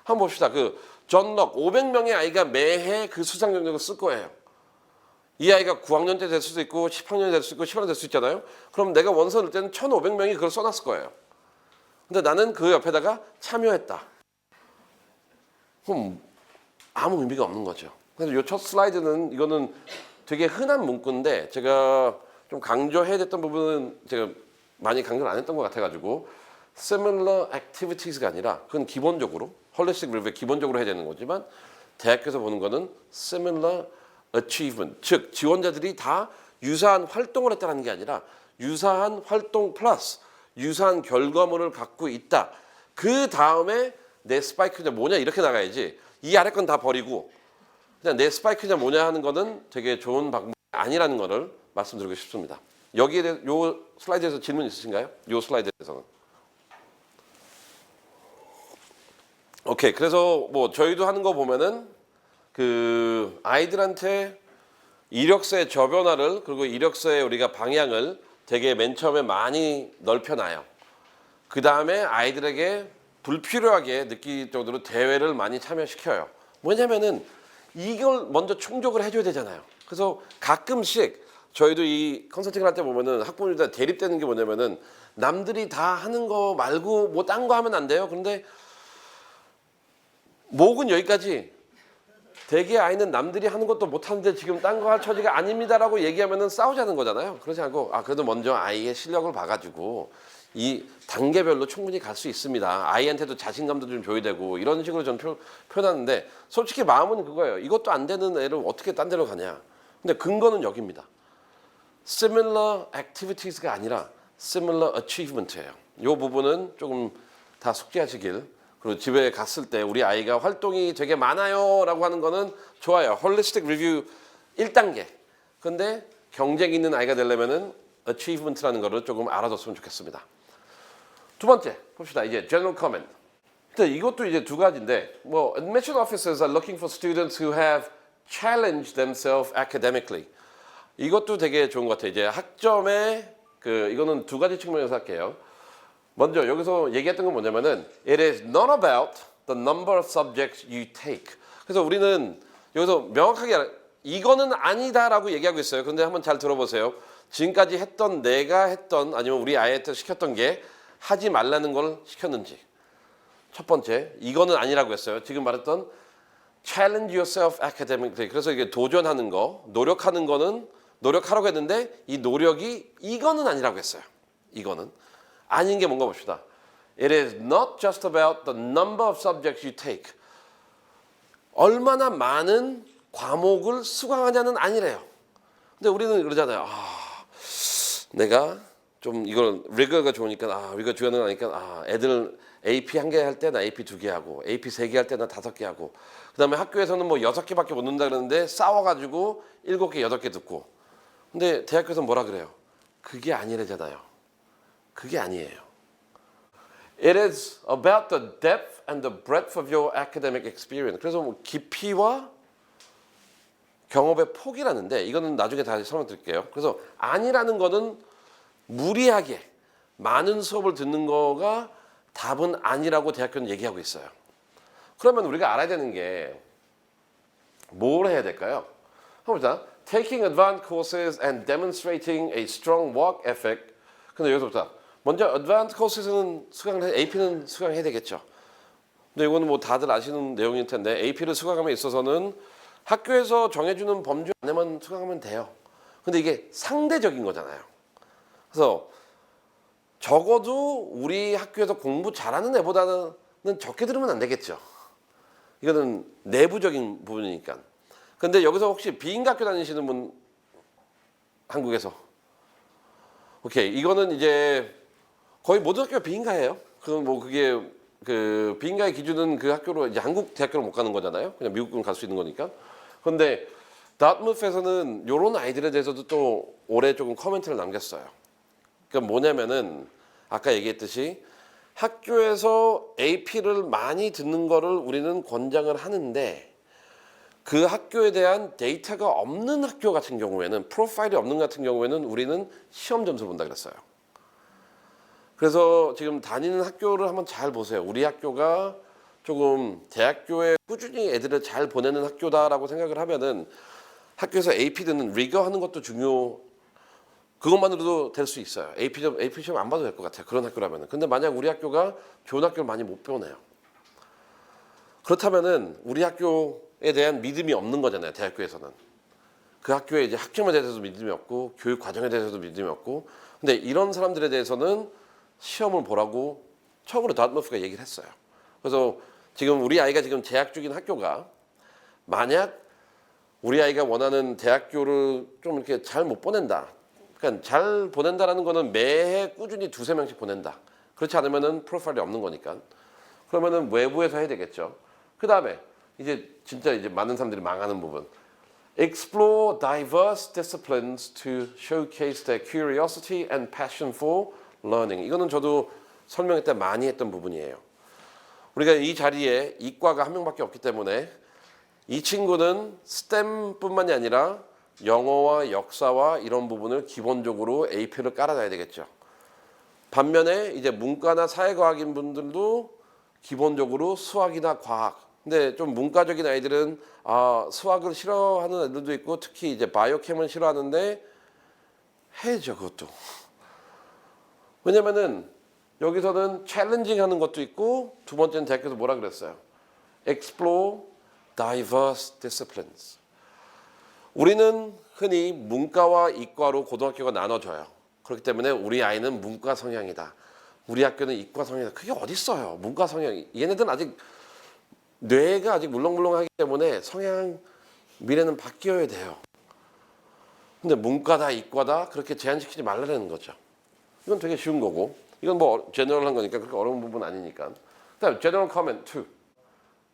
한번 봅시다. 전럭 500명의 아이가 매해 그 수상 경력을 쓸 거예요. 이 아이가 9학년 때 될 수도 있고 10학년이 될 수도 있고 10학년 될 수 있잖아요. 그럼 내가 원서 넣을 때는 1,500명이 그걸 써놨을 거예요. 근데 나는 그 옆에다가 참여했다. 그럼 아무 의미가 없는 거죠. 그래서 이 첫 슬라이드는 이거는 되게 흔한 문구인데 제가 좀 강조해야 됐던 부분은 제가 많이 강조를 안 했던 것 같아가지고 similar activities가 아니라 그건 기본적으로 홀리스틱 리뷰에 기본적으로 해야 되는 거지만 대학교에서 보는 거는 similar achievement, 즉 지원자들이 다 유사한 활동을 했다는 게 아니라 유사한 활동 플러스 유사한 결과물을 갖고 있다. 그 다음에 내 스파이크냐 뭐냐 이렇게 나가야지 이 아래 건 다 버리고 그냥 내 스파이크냐 뭐냐 하는 거는 되게 좋은 방법이 아니라는 거를 말씀드리고 싶습니다. 여기에 대해 요 슬라이드에서 질문 있으신가요? 요 슬라이드에서는. 오케이. 그래서 뭐 저희도 하는 거 보면은 아이들한테 이력서의 저변화를 그리고 이력서의 우리가 방향을 되게 맨 처음에 많이 넓혀놔요. 그 다음에 아이들에게 불필요하게 느낄 정도로 대회를 많이 참여시켜요. 뭐냐면은 이걸 먼저 충족을 해줘야 되잖아요. 그래서 가끔씩 저희도 이 컨설팅을 할 때 보면은 학부모님들 대립되는 게 뭐냐면은 남들이 다 하는 거 말고 뭐 딴 거 하면 안 돼요. 그런데 목은 여기까지. 대개 아이는 남들이 하는 것도 못하는데 지금 딴 거 할 처지가 아닙니다라고 얘기하면은 싸우자는 거잖아요. 그러지 않고 그래도 먼저 아이의 실력을 봐가지고 이 단계별로 충분히 갈 수 있습니다. 아이한테도 자신감도 좀 줘야 되고 이런 식으로 좀 표현하는데 솔직히 마음은 그거예요. 이것도 안 되는 애를 어떻게 딴 데로 가냐. 근데 근거는 여기입니다. Similar activities가 아니라 Similar achievement예요. 이 부분은 조금 다 숙지하시길. 그리고 집에 갔을 때 우리 아이가 활동이 되게 많아요 라고 하는 거는 좋아요. 홀리스틱 리뷰 1단계. 근데 경쟁 있는 아이가 되려면은 achievement라는 거를 조금 알아뒀으면 좋겠습니다. 두 번째 봅시다. 이제 general comment. 근데 이것도 이제 두 가지인데 뭐 admission officers are looking for students who have challenged themselves academically. 이것도 되게 좋은 것 같아요. 이제 학점에 이거는 두 가지 측면에서 할게요. 먼저 여기서 얘기했던 건 뭐냐면은 it is not about the number of subjects you take. 그래서 우리는 여기서 명확하게 이거는 아니다라고 얘기하고 있어요. 그런데 한번 잘 들어보세요. 지금까지 했던 내가 했던 아니면 우리 아이한테 시켰던 게 하지 말라는 걸 시켰는지. 첫 번째, 이거는 아니라고 했어요. 지금 말했던 challenge yourself academically. 그래서 이게 도전하는 거, 노력하는 거는 노력하라고 했는데 이 노력이 이거는 아니라고 했어요. 이거는. 아닌 게 뭔가 봅시다. It is not just about the number of subjects you take. 얼마나 많은 과목을 수강하냐는 아니래요. 근데 우리는 그러잖아요. 내가 좀 이걸 리거가 좋으니까 리거 중요한 거니까 애들 AP 1개 할 때 나 AP 2개 하고 AP 3개 할 때 나 5개 하고 그다음에 학교에서는 뭐 6개밖에 못 넣는다 그러는데 싸워가지고 7개, 8개 듣고 근데 대학교에서 뭐라 그래요? 그게 아니래잖아요. 그게 아니에요. It is about the depth and the breadth of your academic experience. 그래서 뭐 깊이와 경험의 폭이라는데 이거는 나중에 다시 설명드릴게요. 그래서 아니라는 거는 무리하게 많은 수업을 듣는 거가 답은 아니라고 대학교는 얘기하고 있어요. 그러면 우리가 알아야 되는 게 뭘 해야 될까요? 한번 보자. Taking advanced courses and demonstrating a strong work ethic. 근데 여기서부터 먼저 advanced courses는 수강을 해, AP는 수강해야 되겠죠. 근데 이거는 뭐 다들 아시는 내용일 텐데 AP를 수강함에 있어서는 학교에서 정해주는 범주 안에만 수강하면 돼요. 근데 이게 상대적인 거잖아요. 그래서 적어도 우리 학교에서 공부 잘하는 애보다는 적게 들으면 안 되겠죠. 이거는 내부적인 부분이니까. 근데 여기서 혹시 비인가학교 다니시는 분 한국에서 오케이 이거는 이제 거의 모든 학교가 비인가예요. 그럼 뭐 그게 그 비인가의 기준은 그 학교로 이제 한국 대학교로 못 가는 거잖아요. 그냥 미국은 갈 수 있는 거니까. 그런데 다트무스에서는 이런 아이들에 대해서도 또 올해 조금 코멘트를 남겼어요. 그러니까 뭐냐면은 아까 얘기했듯이 학교에서 AP를 많이 듣는 거를 우리는 권장을 하는데 그 학교에 대한 데이터가 없는 학교 같은 경우에는 프로파일이 없는 같은 경우에는 우리는 시험 점수를 본다 그랬어요. 그래서 지금 다니는 학교를 한번 잘 보세요. 우리 학교가 조금 대학교에 꾸준히 애들을 잘 보내는 학교다라고 생각을 하면은 학교에서 AP 듣는 리거 하는 것도 그것만으로도 될 수 있어요. AP 시험 안 봐도 될 것 같아요. 그런 학교라면은. 근데 만약 우리 학교가 좋은 학교를 많이 못 보내요. 그렇다면은 우리 학교에 대한 믿음이 없는 거잖아요. 대학교에서는. 그 학교에 이제 학점에 대해서도 믿음이 없고 교육 과정에 대해서도 믿음이 없고. 근데 이런 사람들에 대해서는 시험을 보라고 처음으로 다트머스가 얘기를 했어요. 그래서 지금 우리 아이가 지금 재학 중인 학교가 만약 우리 아이가 원하는 대학교를 좀 이렇게 잘 못 보낸다. 그러니까 잘 보낸다라는 거는 매해 꾸준히 2-3명씩 보낸다. 그렇지 않으면은 프로파일이 없는 거니까. 그러면은 외부에서 해야 되겠죠. 그 다음에 이제 진짜 이제 많은 사람들이 망하는 부분. Explore diverse disciplines to showcase their curiosity and passion for learning. 이거는 저도 설명회 때 많이 했던 부분이에요. 우리가 이 자리에 이과가 한 명밖에 없기 때문에 이 친구는 STEM뿐만이 아니라 영어와 역사와 이런 부분을 기본적으로 AP를 깔아놔야 되겠죠. 반면에 이제 문과나 사회과학인 분들도 기본적으로 수학이나 과학. 근데 좀 문과적인 아이들은 수학을 싫어하는 애들도 있고 특히 이제 바이오캠을 싫어하는데 해야죠 그것도. 왜냐면은 여기서는 챌린징 하는 것도 있고 두 번째는 대학교에서 뭐라 그랬어요? Explore diverse disciplines. 우리는 흔히 문과와 이과로 고등학교가 나눠져요. 그렇기 때문에 우리 아이는 문과 성향이다. 우리 학교는 이과 성향이다. 그게 어디 있어요? 문과 성향. 얘네들은 아직 뇌가 아직 물렁물렁하기 때문에 성향 미래는 바뀌어야 돼요. 근데 문과다 이과다 그렇게 제한시키지 말라는 거죠. 이건 되게 쉬운 거고 이건 뭐 제너럴한 거니까 그렇게 어려운 부분 아니니까. 그다음 general comment 2.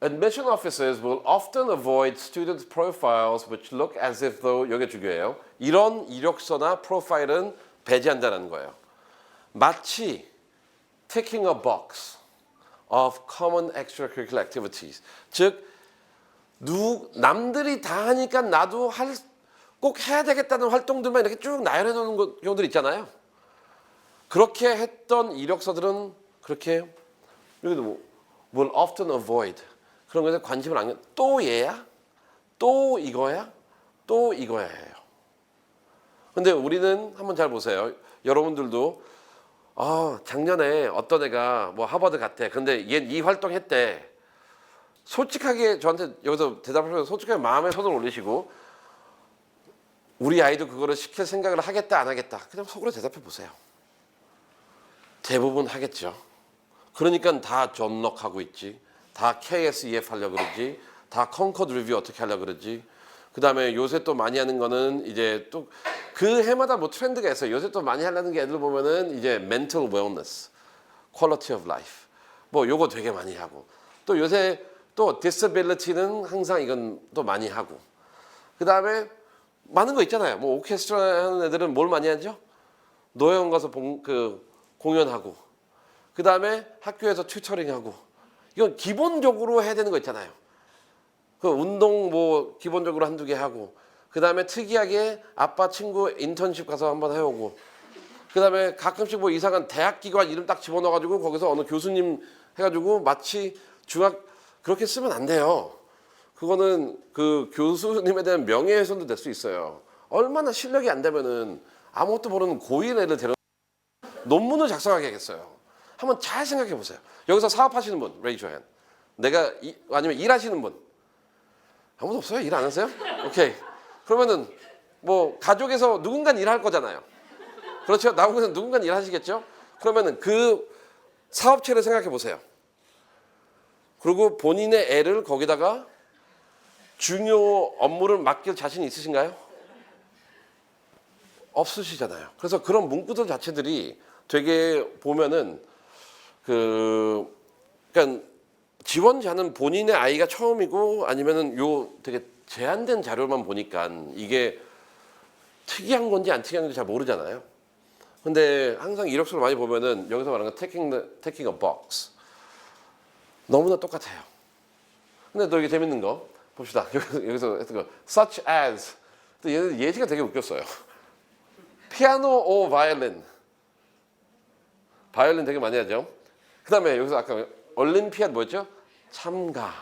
Admission officers will often avoid student profiles which look as if though 여기 중요해요. 이런 이력서나 프로파일은 배제한다는 거예요. 마치 ticking a box of common extracurricular activities. 즉 남들이 다 하니까 나도 꼭 해야 되겠다는 활동들만 이렇게 쭉 나열해 놓는 경우들 있잖아요. 그렇게 했던 이력서들은 그렇게 여기도 will often avoid 그런 것에 관심을 안 또 얘야? 또 이거야? 또 이거야 해요. 근데 우리는 한번 잘 보세요. 여러분들도 작년에 어떤 애가 뭐 하버드 갔대. 근데 얘 이 활동 했대. 솔직하게 저한테 여기서 대답하셔서 솔직하게 마음에 손을 올리시고 우리 아이도 그거를 시킬 생각을 하겠다 안 하겠다. 그냥 속으로 대답해 보세요. 대부분 하겠죠. 그러니까 다 존럭하고 있지. 다 KSEF 하려고 그러지. 다 컨커드 리뷰 어떻게 하려고 그러지. 그 다음에 요새 또 많이 하는 거는 이제 또 그 해마다 뭐 트렌드가 있어요. 요새 또 많이 하려는 게 애들 보면은 이제 mental wellness, quality of life. 뭐 요거 되게 많이 하고. 또 요새 또 disability는 항상 이건 또 많이 하고. 그 다음에 많은 거 있잖아요. 뭐 오케스트라 하는 애들은 뭘 많이 하죠? 노래원 가서 공연하고. 그 다음에 학교에서 튜터링하고. 이건 기본적으로 해야 되는 거 있잖아요. 그 운동 뭐 기본적으로 한두 개 하고 그 다음에 특이하게 아빠 친구 인턴십 가서 한번 해오고 그다음에 가끔씩 뭐 이상한 대학기관 이름 딱 집어넣어가지고 거기서 어느 교수님 해가지고 마치 그렇게 쓰면 안 돼요. 그거는 그 교수님에 대한 명예훼손도 될 수 있어요. 얼마나 실력이 안 되면은 아무것도 모르는 고인 애를 데려 논문을 작성하게 하겠어요. 한번 잘 생각해 보세요. 여기서 사업하시는 분, raise your hand. 아니면 일하시는 분. 아무도 없어요? 일 안 하세요? 오케이. 그러면은 뭐 가족에서 누군가는 일할 거잖아요. 그렇죠? 나오고서 누군가는 일하시겠죠? 그러면은 그 사업체를 생각해 보세요. 그리고 본인의 애를 거기다가 중요 업무를 맡길 자신이 있으신가요? 없으시잖아요. 그래서 그런 문구들 자체들이 되게 보면은 그러니까 지원자는 본인의 아이가 처음이고 아니면은 요 되게 제한된 자료만 보니까 이게 특이한 건지 안 특이한 건지 잘 모르잖아요. 근데 항상 이력서를 많이 보면은 여기서 말하는 거 taking a box 너무나 똑같아요. 근데 또 이게 재밌는 거 봅시다. 여기서 했던 거 such as 또 얘는 예시가 되게 웃겼어요. 피아노 or 바이올린. 바이올린 되게 많이 하죠. 그다음에 여기서 아까 올림피아드 뭐였죠? 참가.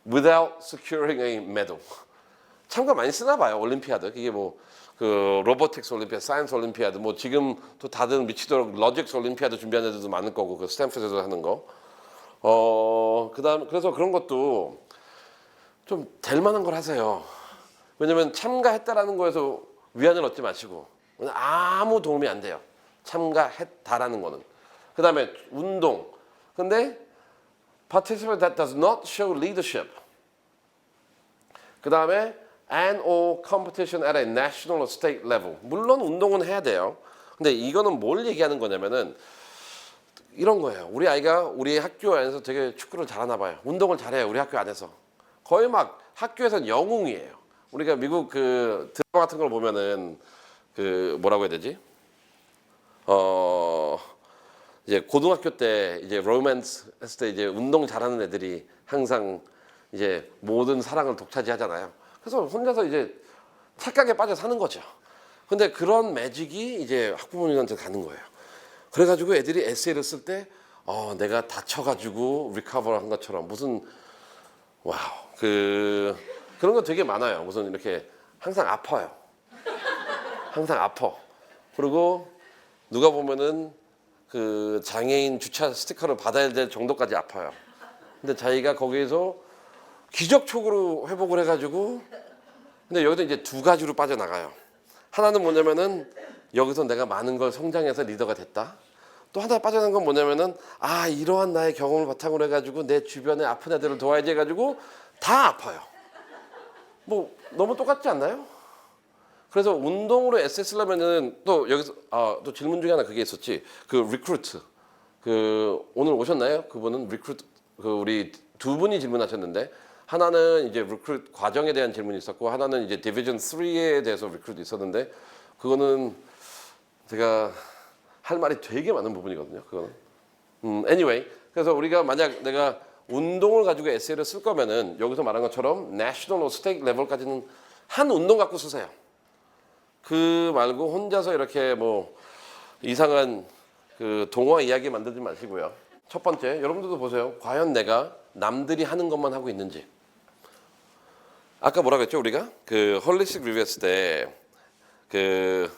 Without securing a medal. 참가 많이 쓰나 봐요. 올림피아드. 이게 뭐 그 로보틱스 올림피아드, 사이언스 올림피아드, 뭐 지금 또 다들 미치도록 로직스 올림피아드 준비하는 애들도 많을 거고 그 스탠퍼드에서 하는 거. 그다음 그래서 그런 것도 좀 될 만한 걸 하세요. 왜냐면 참가했다라는 거에서 위안을 얻지 마시고 아무 도움이 안 돼요. 참가했다라는 거는. 그다음에 운동. 근데 participate that does not show leadership. 그다음에 and or competition at a national or state level. 물론 운동은 해야 돼요. 근데 이거는 뭘 얘기하는 거냐면은 이런 거예요. 우리 아이가 우리 학교 안에서 되게 축구를 잘하나 봐요. 운동을 잘해요. 우리 학교 안에서. 거의 막 학교에서는 영웅이에요. 우리가 미국 그 드라마 같은 걸 보면은 그 뭐라고 해야 되지? 이제 고등학교 때 이제 로맨스 했을 때 이제 운동 잘하는 애들이 항상 이제 모든 사랑을 독차지하잖아요. 그래서 혼자서 이제 착각에 빠져 사는 거죠. 근데 그런 매직이 이제 학부모님한테 가는 거예요. 그래가지고 애들이 에세이를 쓸 때 내가 다쳐가지고 리커버한 것처럼 무슨 와우 그런 거 되게 많아요. 무슨 이렇게 항상 아파요. 항상 아파. 그리고 누가 보면은 그 장애인 주차 스티커를 받아야 될 정도까지 아파요. 근데 자기가 거기에서 기적적으로 회복을 해가지고 근데 여기서 이제 두 가지로 빠져나가요. 하나는 뭐냐면은 여기서 내가 많은 걸 성장해서 리더가 됐다. 또 하나 빠져나간 건 뭐냐면은 이러한 나의 경험을 바탕으로 해가지고 내 주변에 아픈 애들을 도와야지 해가지고 다 아파요. 뭐 너무 똑같지 않나요? 그래서 운동으로 에세이 쓰려면은 또 여기서 또 질문 중에 하나 그게 있었지. 그 리크루트 그 오늘 오셨나요? 그분은 리크루트 그 우리 두 분이 질문하셨는데 하나는 이제 리크루트 과정에 대한 질문이 있었고 하나는 이제 디비전 3에 대해서 리크루트 있었는데 그거는 제가 할 말이 되게 많은 부분이거든요. 그거는 anyway 그래서 우리가 만약 내가 운동을 가지고 에세이를 쓸 거면은 여기서 말한 것처럼 national or state level까지는 한 운동 갖고 쓰세요. 그 말고 혼자서 이렇게 뭐 이상한 그 동화 이야기 만들지 마시고요. 첫 번째, 여러분들도 보세요. 과연 내가 남들이 하는 것만 하고 있는지. 아까 뭐라고 했죠? 우리가 그 홀리스틱 리뷰 했을 때 그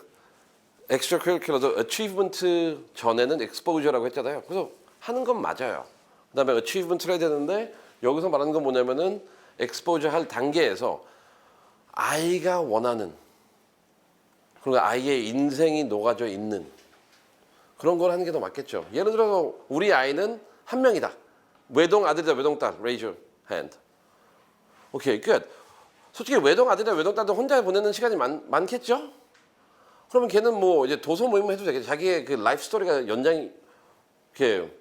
extracurricular achievement 전에는 exposure라고 했잖아요. 그래서 하는 건 맞아요. 그다음에 achievement를 해야 되는데 여기서 말하는 건 뭐냐면은 exposure 할 단계에서 아이가 원하는 그리고 아이의 인생이 녹아져 있는 그런 걸 하는 게 더 맞겠죠. 예를 들어서 우리 아이는 한 명이다. 외동 아들이다, 외동 딸. Raise your hand. 오케이, good. 솔직히 외동 아들이다, 외동 딸도 혼자 보내는 시간이 많겠죠? 그러면 걔는 뭐 이제 도서 모임을 해도 되겠죠. 자기의 그 라이프 스토리가 연장이 이렇게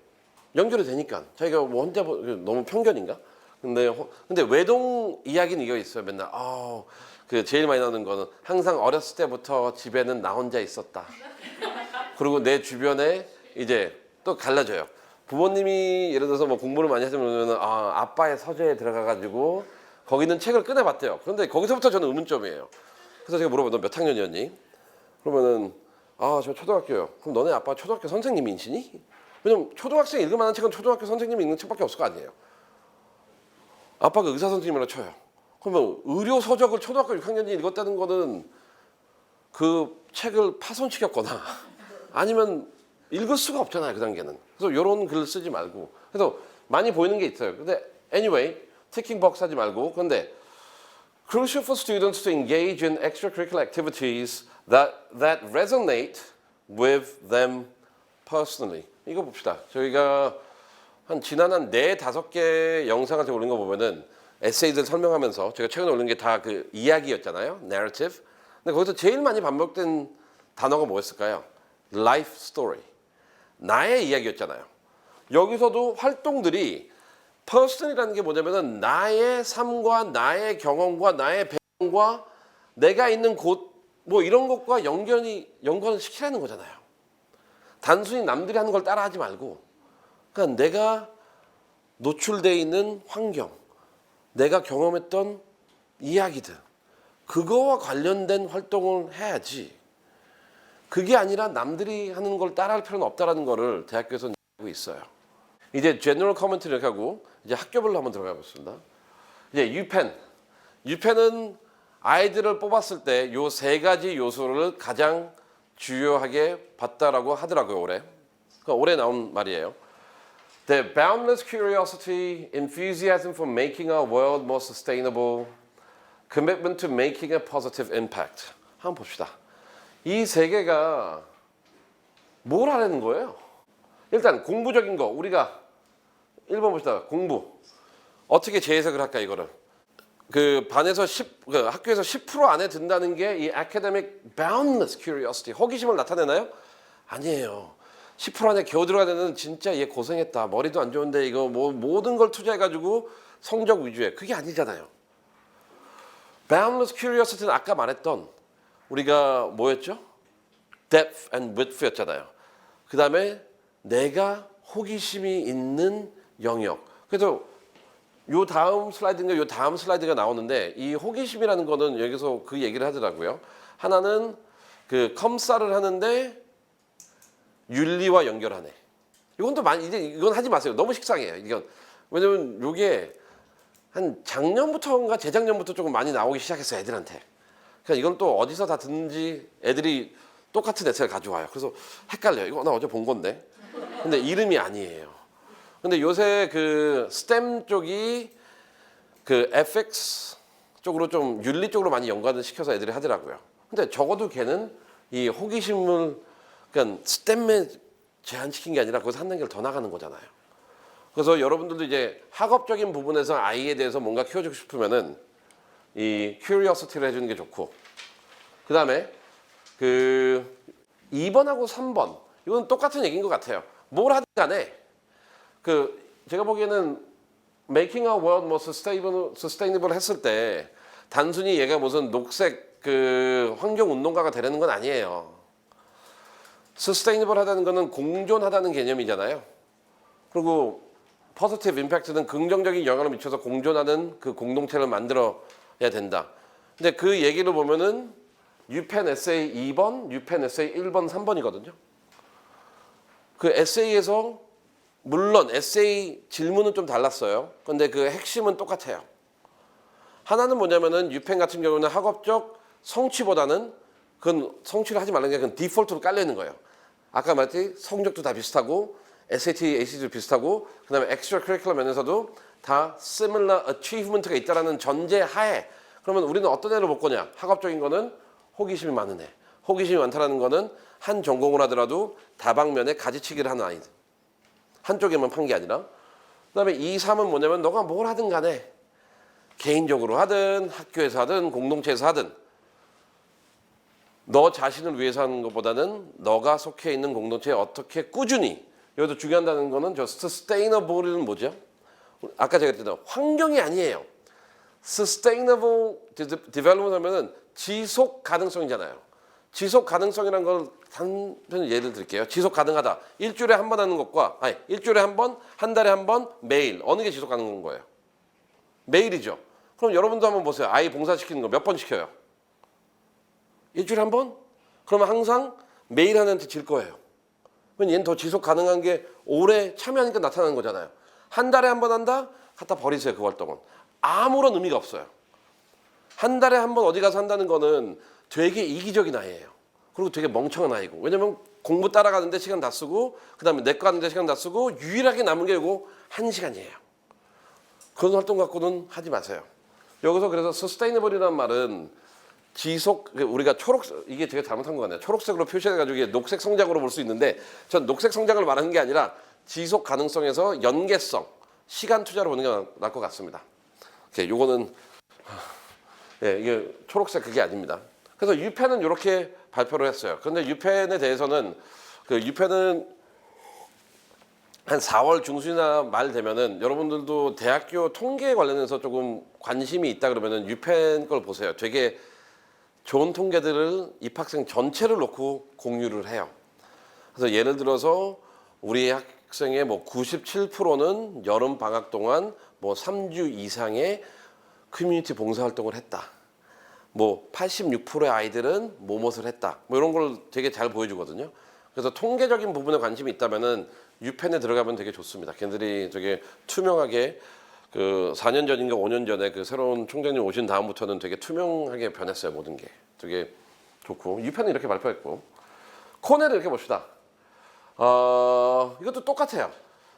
연결이 되니까. 자기가 뭐 혼자 너무 편견인가? 근데 외동 이야기는 이거 있어요. 맨날 그 제일 많이 나오는 거는 항상 어렸을 때부터 집에는 나 혼자 있었다. 그리고 내 주변에 이제 또 갈라져요. 부모님이 예를 들어서 뭐 공부를 많이 하시면 아빠의 서재에 들어가가지고 거기는 책을 꺼내봤대요. 그런데 거기서부터 저는 의문점이에요. 그래서 제가 물어봐요. 너 몇 학년이었니? 그러면은 아, 저 초등학교요. 그럼 너네 아빠 초등학교 선생님이시니? 왜냐면 초등학생 읽을 만한 책은 초등학교 선생님이 읽는 책밖에 없을 거 아니에요. 아빠가 의사 선생님이라 쳐요. 그러면 의료 서적을 초등학교 6학년이 읽었다는 거는 그 책을 파손시켰거나 아니면 읽을 수가 없잖아요, 그 단계는. 그래서 이런 글을 쓰지 말고. 그래서 많이 보이는 게 있어요. 근데 anyway, ticking box 하지 말고. 근데 crucial for students to engage in extracurricular activities that resonate with them personally. 이거 봅시다. 저희가 지난 한 4-5개 영상을 제가 올린 거 보면은 에세이들 설명하면서 제가 최근에 올린 게 다 그 이야기였잖아요. narrative. 근데 거기서 제일 많이 반복된 단어가 뭐였을까요? life story. 나의 이야기였잖아요. 여기서도 활동들이 person이라는 게 뭐냐면은 나의 삶과 나의 경험과 나의 배경과 내가 있는 곳 뭐 이런 것과 연관을 시키라는 거잖아요. 단순히 남들이 하는 걸 따라하지 말고 그러니까 내가 노출되어 있는 환경, 내가 경험했던 이야기들 그거와 관련된 활동을 해야지. 그게 아니라 남들이 하는 걸 따라할 필요는 없다라는 거를 대학교에서 하고 있어요. 이제 제너럴 커먼트를 이렇게 하고 이제 학교별로 한번 들어가 보겠습니다. 이제 유펜은 아이들을 뽑았을 때 요 3가지 요소를 가장 주요하게 봤다라고 하더라고요, 올해. 그러니까 올해 나온 말이에요. The boundless curiosity, enthusiasm for making our world more sustainable, commitment to making a positive impact. 한번 봅시다. 이 3개가 뭘 하라는 거예요? 일단 공부적인 거 우리가 1번 봅시다. 공부. 어떻게 재해석을 할까 이거를. 그 반에서 학교에서 10% 안에 든다는 게 이 academic boundless curiosity 호기심을 나타내나요? 아니에요. 10% 안에 겨우 들어가야 되는 진짜 얘 고생했다. 머리도 안 좋은데 이거 뭐 모든 걸 투자해가지고 성적 위주에 그게 아니잖아요. boundless curiosity는 아까 말했던 우리가 뭐였죠? depth and width였잖아요. 그 다음에 내가 호기심이 있는 영역. 그래서 요 다음 슬라이드인가 요 다음 슬라이드가 나오는데 이 호기심이라는 거는 여기서 그 얘기를 하더라고요. 하나는 그 컴사를 하는데 윤리와 연결하네. 이건 또 많이 이건 하지 마세요. 너무 식상해요. 이건 왜냐면 요게 한 작년부터인가 재작년부터 조금 많이 나오기 시작했어요, 애들한테. 그러니까 이건 또 어디서 다 듣는지 애들이 똑같은 에세이를 가져와요. 그래서 헷갈려요. 이거 나 어제 본 건데. 근데 이름이 아니에요. 근데 요새 그 STEM 쪽이 그 FX 쪽으로 좀 윤리 쪽으로 많이 연관을 시켜서 애들이 하더라고요. 근데 적어도 걔는 이 호기심을 그러니까 STEM에 제한시킨 게 아니라 거기서 한 단계를 더 나가는 거잖아요. 그래서 여러분들도 이제 학업적인 부분에서 아이에 대해서 뭔가 키워주고 싶으면은 이 curiosity를 해주는 게 좋고, 그 다음에 그 2번하고 3번 이건 똑같은 얘기인 것 같아요. 뭘 하든 간에 그 제가 보기에는 making our world more sustainable 했을 때 단순히 얘가 무슨 녹색 그 환경 운동가가 되려는 건 아니에요. sustainable 하다는 거는 공존하다는 개념이잖아요. 그리고 positive impact는 긍정적인 영향을 미쳐서 공존하는 그 공동체를 만들어야 된다. 근데 그 얘기를 보면은 유펜 에세이 2번, 유펜 에세이 1번, 3번이거든요. 그 에세이에서 물론 에세이 질문은 좀 달랐어요. 근데 그 핵심은 똑같아요. 하나는 뭐냐면은 유펜 같은 경우는 학업적 성취보다는 그건 성취를 하지 말라는 게 그건 디폴트로 깔려 있는 거예요. 아까 말했듯이 성적도 다 비슷하고 SAT, ACT도 비슷하고 그다음에 extra curricular 면에서도 다 similar achievement가 있다라는 전제 하에 그러면 우리는 어떤 애를 볼 거냐? 학업적인 거는 호기심이 많은 애. 호기심이 많다라는 거는 한 전공을 하더라도 다방면에 가지치기를 하는 아이들. 한쪽에만 판 게 아니라. 그다음에 2, 3은 뭐냐면 너가 뭘 하든 간에 개인적으로 하든 학교에서 하든 공동체에서 하든 너 자신을 위해서 하는 것보다는 너가 속해 있는 공동체에 어떻게 꾸준히 여기서 중요하다는 거는 저 sustainable은 뭐죠? 아까 제가 했던 환경이 아니에요. sustainable development 하면은 지속 가능성이잖아요. 지속 가능성이라는 걸 단편 예를 들게요. 지속 가능하다. 일주일에 한 번 하는 것과 일주일에 한 번, 한 달에 한 번, 매일 어느 게 지속 가능한 거예요? 매일이죠. 그럼 여러분도 한번 보세요. 아이 봉사시키는 거 몇 번 시켜요? 일주일에 한 번? 그러면 항상 매일 하는 애한테 질 거예요. 그럼 얘는 더 지속 가능한 게 오래 참여하니까 나타나는 거잖아요. 한 달에 한 번 한다? 갖다 버리세요. 그 활동은. 아무런 의미가 없어요. 한 달에 한 번 어디 가서 한다는 거는 되게 이기적인 아이예요. 그리고 되게 멍청한 아이고. 왜냐면 공부 따라가는데 시간 다 쓰고 그다음에 내과 하는데 시간 다 쓰고 유일하게 남은 게 이거 1시간이에요. 그런 활동 갖고는 하지 마세요. 여기서 그래서 서스테이너블이라는 말은 지속, 우리가 초록색, 이게 제가 잘못한 것 같네요. 초록색으로 표시해가지고 이게 녹색 성장으로 볼 수 있는데 전 녹색 성장을 말하는 게 아니라 지속 가능성에서 연계성, 시간 투자로 보는 게 나을 것 같습니다. 요거는 예, 이게 초록색 그게 아닙니다. 그래서 유펜은 이렇게 발표를 했어요. 그런데 유펜에 대해서는 그 유펜은 한 4월 중순이나 말 되면은 여러분들도 대학교 통계에 관련해서 조금 관심이 있다 그러면은 유펜 걸 보세요. 되게 좋은 통계들을 입학생 전체를 놓고 공유를 해요. 그래서 예를 들어서 우리 학생의 뭐 97%는 여름 방학 동안 뭐 3주 이상의 커뮤니티 봉사활동을 했다. 뭐 86%의 아이들은 뭐뭇을 했다. 뭐 이런 걸 되게 잘 보여주거든요. 그래서 통계적인 부분에 관심이 있다면은 유펜에 들어가면 되게 좋습니다. 걔들이 되게 투명하게 그 4년 전인가 5년 전에 그 새로운 총장님 오신 다음부터는 되게 투명하게 변했어요. 모든 게 되게 좋고 유펜은 이렇게 발표했고 코넬을 이렇게 봅시다. 이것도 똑같아요.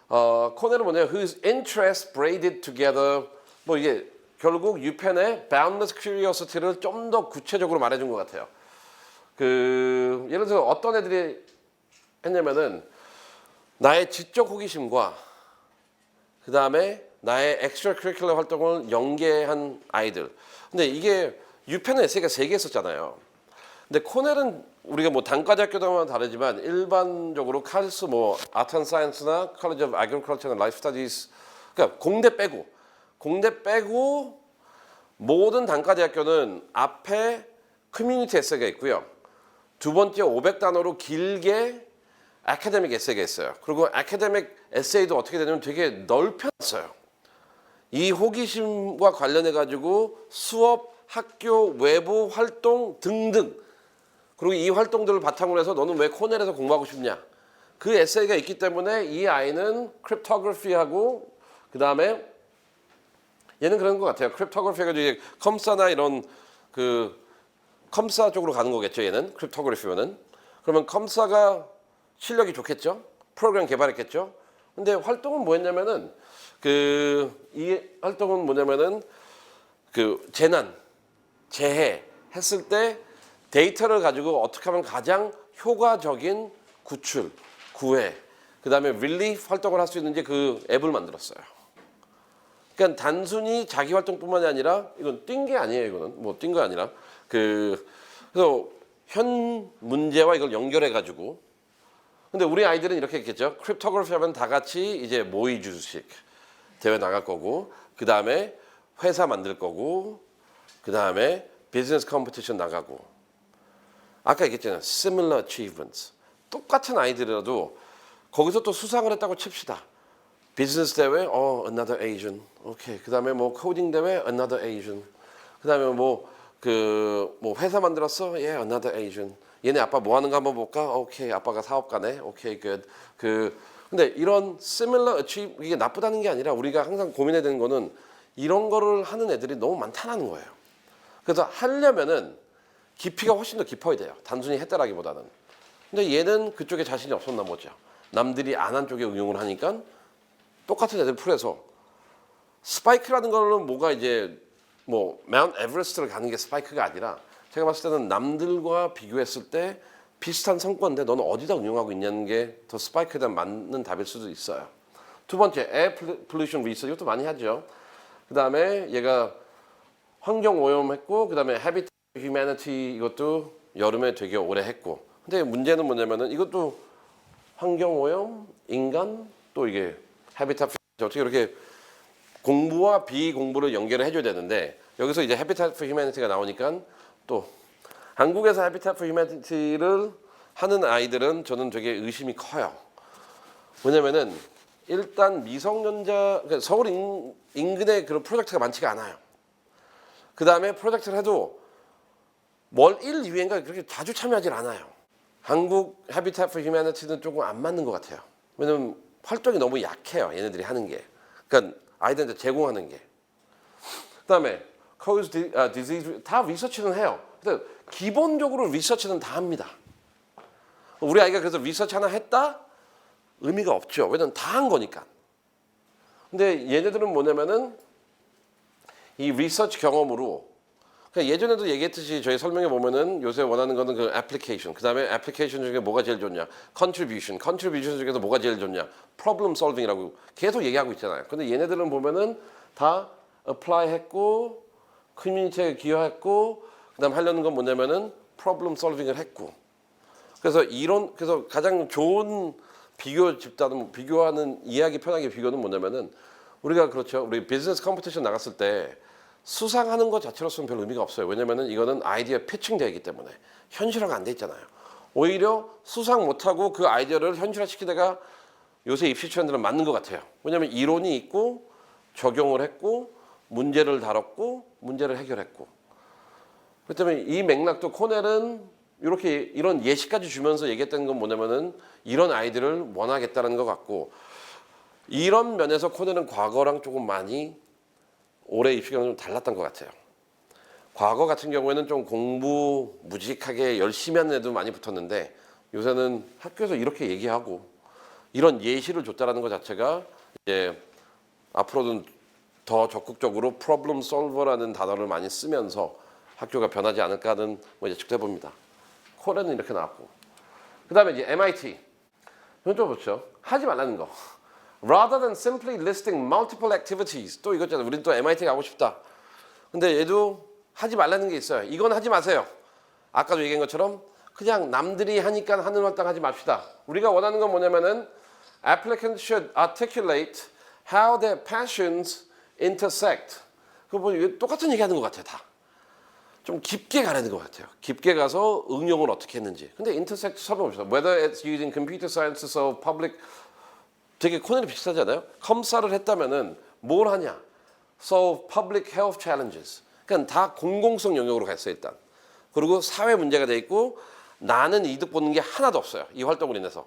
코넬은 뭐냐면 whose interests braided together 뭐 이게 결국 유펜의 boundless curiosity를 좀 더 구체적으로 말해준 것 같아요. 그 예를 들어 어떤 애들이 했냐면은 나의 지적 호기심과 그 다음에 나의 extracurricular 활동을 연계한 아이들. 근데 이게 유펜은 에세이가 3개 했었잖아요. 근데 코넬은 우리가 뭐 단과대학교도만 다르지만 일반적으로 칼스 뭐 아트 앤 사이언스나 컬리지 오브 애그리컬처나 라이프 스터디스 그러니까 공대 빼고 모든 단과대학교는 앞에 커뮤니티 에세이가 있고요. 두 번째 500단어로 길게 아카데믹 에세이가 있어요. 그리고 아카데믹 에세이도 어떻게 되냐면 되게 넓혔어요. 이 호기심과 관련해 가지고 수업, 학교, 외부 활동 등등 그리고 이 활동들을 바탕으로 해서 너는 왜 코넬에서 공부하고 싶냐? 그 에세이가 있기 때문에 이 아이는 크립토그래피하고 그 다음에 얘는 그런 것 같아요. 크립토그래피가 이제 컴사나 이런 그 컴사 쪽으로 가는 거겠죠. 얘는 크립토그래피면은 그러면 컴사가 실력이 좋겠죠. 프로그램 개발했겠죠. 근데 활동은 뭐였냐면은 이 활동은 뭐냐면은 그 재해 했을 때 데이터를 가지고 어떻게 하면 가장 효과적인 구출, 구해, 그 다음에 릴리프 활동을 할 수 있는지 그 앱을 만들었어요. 그러니까 단순히 자기 활동뿐만이 아니라 이건 뛴 게 아니에요. 이거는 뭐 뛴 거 아니라 그래서 현 문제와 이걸 연결해 가지고 근데 우리 아이들은 이렇게 했겠죠. 크립토그래피 하면 다 같이 이제 모의 주식 대회 나갈 거고 그 다음에 회사 만들 거고 그 다음에 비즈니스 컴피티션 나가고 아까 얘기했잖아요. similar achievements 똑같은 아이들이라도 거기서 또 수상을 했다고 칩시다. 비즈니스 대회 another Asian 오케이 그 다음에 뭐 코딩 대회 another Asian 그 다음에 뭐 회사 만들었어 another Asian 얘네 아빠 뭐 하는 거 한번 볼까? 오케이 아빠가 사업가네. 오케이 good. 근데 이런 similar achieve 이게 나쁘다는 게 아니라 우리가 항상 고민해야 되는 거는 이런 거를 하는 애들이 너무 많다는 거예요. 그래서 하려면은 깊이가 훨씬 더 깊어야 돼요. 단순히 했다라기보다는. 근데 얘는 그쪽에 자신이 없었나 보죠. 남들이 안 한 쪽에 응용을 하니까 똑같은 애들 풀에서 스파이크라는 거는 뭐가 이제 뭐 마운트 에베레스트를 가는 게 스파이크가 아니라 제가 봤을 때는 남들과 비교했을 때 비슷한 성과인데 너는 어디다 응용하고 있냐는 게 더 스파이크에 대한 맞는 답일 수도 있어요. 두 번째, 에어 pollution research 이것도 많이 하죠. 그 다음에 얘가 환경 오염했고 그 다음에 habitat humanity 이것도 여름에 되게 오래 했고 근데 문제는 뭐냐면은 이것도 환경 오염, 인간 또 이게 habitat 어떻게 이렇게 공부와 비공부를 연결을 해줘야 되는데 여기서 이제 habitat for humanity가 나오니까 또 한국에서 Habitat for Humanity를 하는 아이들은 저는 되게 의심이 커요. 왜냐면은 일단 미성년자 그러니까 서울 인근에 그런 프로젝트가 많지가 않아요. 그 다음에 프로젝트를 해도 월 1, 2회인가 그렇게 자주 참여하지 않아요. 한국 Habitat for Humanity는 조금 안 맞는 것 같아요. 왜냐면 활동이 너무 약해요. 얘네들이 하는 게. 그러니까 아이들한테 제공하는 게. 그다음에 cause disease 다 리서치는 해요. 근데 기본적으로 리서치는 다 합니다. 우리 아이가 그래서 리서치 하나 했다? 의미가 없죠. 왜냐면 다 한 거니까. 근데 얘네들은 뭐냐면은 이 리서치 경험으로 그러니까 예전에도 얘기했듯이 저희 설명해 보면은 요새 원하는 거는 그 애플리케이션, 그 다음에 애플리케이션 중에 뭐가 제일 좋냐, 컨트리뷰션 중에서 뭐가 제일 좋냐, 프로블럼 솔빙이라고 계속 얘기하고 있잖아요. 근데 얘네들은 보면은 다 apply 했고, 커뮤니티에 기여했고, 그다음 하려는 건 뭐냐면은 프로블럼 솔빙을 했고. 그래서 가장 좋은 비교 집단은 비교하는 이해하기 편하게 비교는 뭐냐면은 우리가 그렇죠. 우리 비즈니스 컴피티션 나갔을 때 수상하는 것 자체로서는 별 의미가 없어요. 왜냐면은 이거는 아이디어 피칭 되기 때문에 현실화가 안 돼 있잖아요. 오히려 수상 못하고 그 아이디어를 현실화시키다가 요새 입시 트렌드는 맞는 것 같아요. 왜냐면 이론이 있고 적용을 했고 문제를 다뤘고 문제를 해결했고. 그렇기 때문에 이 맥락도 코넬은 이렇게 이런 예시까지 주면서 얘기했던 건 뭐냐면은 이런 아이들을 원하겠다는 것 같고 이런 면에서 코넬은 과거랑 조금 많이 올해 입시가 좀 달랐던 것 같아요. 과거 같은 경우에는 좀 공부 무직하게 열심히 하는 애도 많이 붙었는데 요새는 학교에서 이렇게 얘기하고 이런 예시를 줬다라는 것 자체가 이제 앞으로는 더 적극적으로 프로블럼 솔버라는 단어를 많이 쓰면서 학교가 변하지 않을까 하는 뭐 예측도 해봅니다. 코넬은 이렇게 나왔고 그 다음에 이제 MIT 이건 좀 그렇죠. 하지 말라는 거. Rather than simply listing multiple activities 또 이거잖아요. 우린 또 MIT 가고 싶다. 근데 얘도 하지 말라는 게 있어요. 이건 하지 마세요. 아까도 얘기한 것처럼 그냥 남들이 하니까 하는 활동 하지 맙시다. 우리가 원하는 건 뭐냐면은 applicants should articulate how their passions intersect. 그거 보니 똑같은 얘기 하는 것 같아요. 다. 좀 깊게 가라는 것 같아요. 깊게 가서 응용을 어떻게 했는지. 근데 intersect 설명합시다. Whether it's using computer sciences or public 되게 코넬이 비슷하잖아요. 검사를 했다면은 뭘 하냐? Solve public health challenges. 그러니까 다 공공성 영역으로 갔어요 일단. 그리고 사회 문제가 돼 있고 나는 이득 보는 게 하나도 없어요. 이 활동으로 인해서.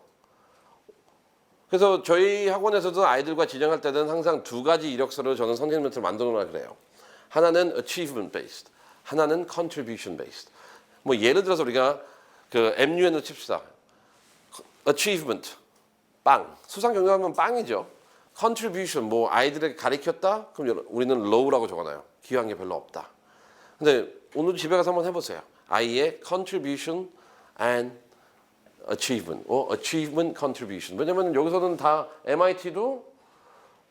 그래서 저희 학원에서도 아이들과 지정할 때는 항상 두 가지 이력서를 저는 선생님 멘트를 만들어 놓으라 그래요. 하나는 achievement based, 하나는 contribution based. 뭐 예를 들어서 우리가 그 MUN을 칩시다. achievement. 빵. 수상 경력하면 빵이죠. contribution 뭐 아이들에게 가르쳤다? 그럼 우리는 low라고 적어놔요. 기여한 게 별로 없다. 근데 오늘 집에 가서 한번 해보세요. 아이의 contribution and achievement, achievement contribution. 왜냐면 여기서는 다 MIT도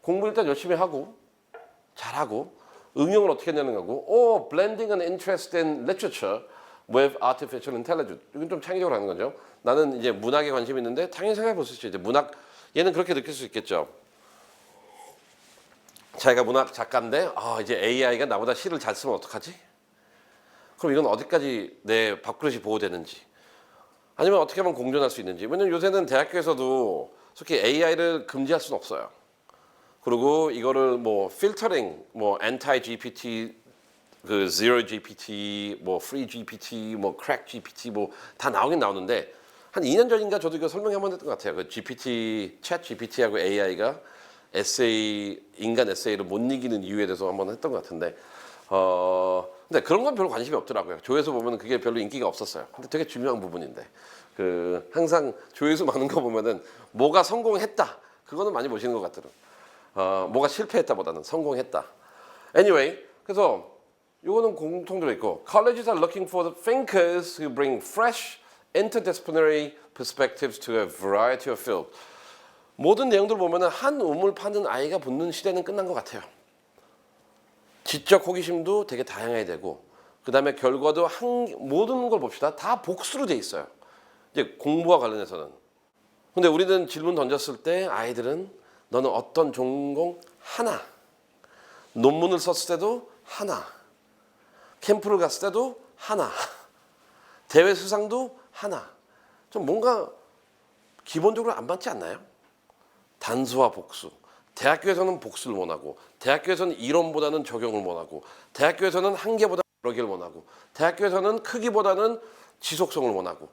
공부 일단 열심히 하고 잘하고 응용을 어떻게 했냐는 거고, blending an interest in literature with artificial intelligence. 이건 좀 창의적으로 하는 거죠. 나는 이제 문학에 관심이 있는데 당연히 생각해 볼 수 있죠. 이제 문학 얘는 그렇게 느낄 수 있겠죠. 자기가 문학 작가인데 이제 AI가 나보다 시를 잘 쓰면 어떡하지? 그럼 이건 어디까지 내 밥그릇이 보호되는지 아니면 어떻게 하면 공존할 수 있는지. 왜냐면 요새는 대학교에서도 솔직히 AI를 금지할 수는 없어요. 그리고 이거를 뭐 필터링, 뭐 anti GPT, 그 zero GPT, 뭐 free GPT, 뭐 crack GPT 뭐 다 나오긴 나오는데 한 2년 전인가 저도 이거 설명해 한번 했던 것 같아요. 그 GPT, 챗 GPT하고 AI가 에세이, 인간 에세이를 못 이기는 이유에 대해서 한번 했던 것 같은데 근데 그런 건 별로 관심이 없더라고요. 조회수 보면 그게 별로 인기가 없었어요. 근데 되게 중요한 부분인데 그 항상 조회수 많은 거 보면은 뭐가 성공했다 그거는 많이 보시는 것 같더라고요. 뭐가 실패했다보다는 성공했다. Anyway, 그래서 이거는 공통적으로 있고 colleges are looking for the thinkers who bring fresh interdisciplinary perspectives to a variety of fields. 모든 내용들 보면은 한 우물 파는 아이가 붙는 시대는 끝난 것 같아요. 지적 호기심도 되게 다양해야 되고 그 다음에 결과도 모든 걸 봅시다. 다 복수로 돼 있어요. 이제 공부와 관련해서는. 근데 우리는 질문 던졌을 때 아이들은 너는 어떤 전공 하나, 논문을 썼을 때도 하나, 캠프를 갔을 때도 하나, 대회 수상도 하나. 좀 뭔가 기본적으로 안 맞지 않나요? 단수와 복수. 대학교에서는 복수를 원하고 대학교에서는 이론보다는 적용을 원하고 대학교에서는 한계보다 여러 개를 원하고 대학교에서는 크기보다는 지속성을 원하고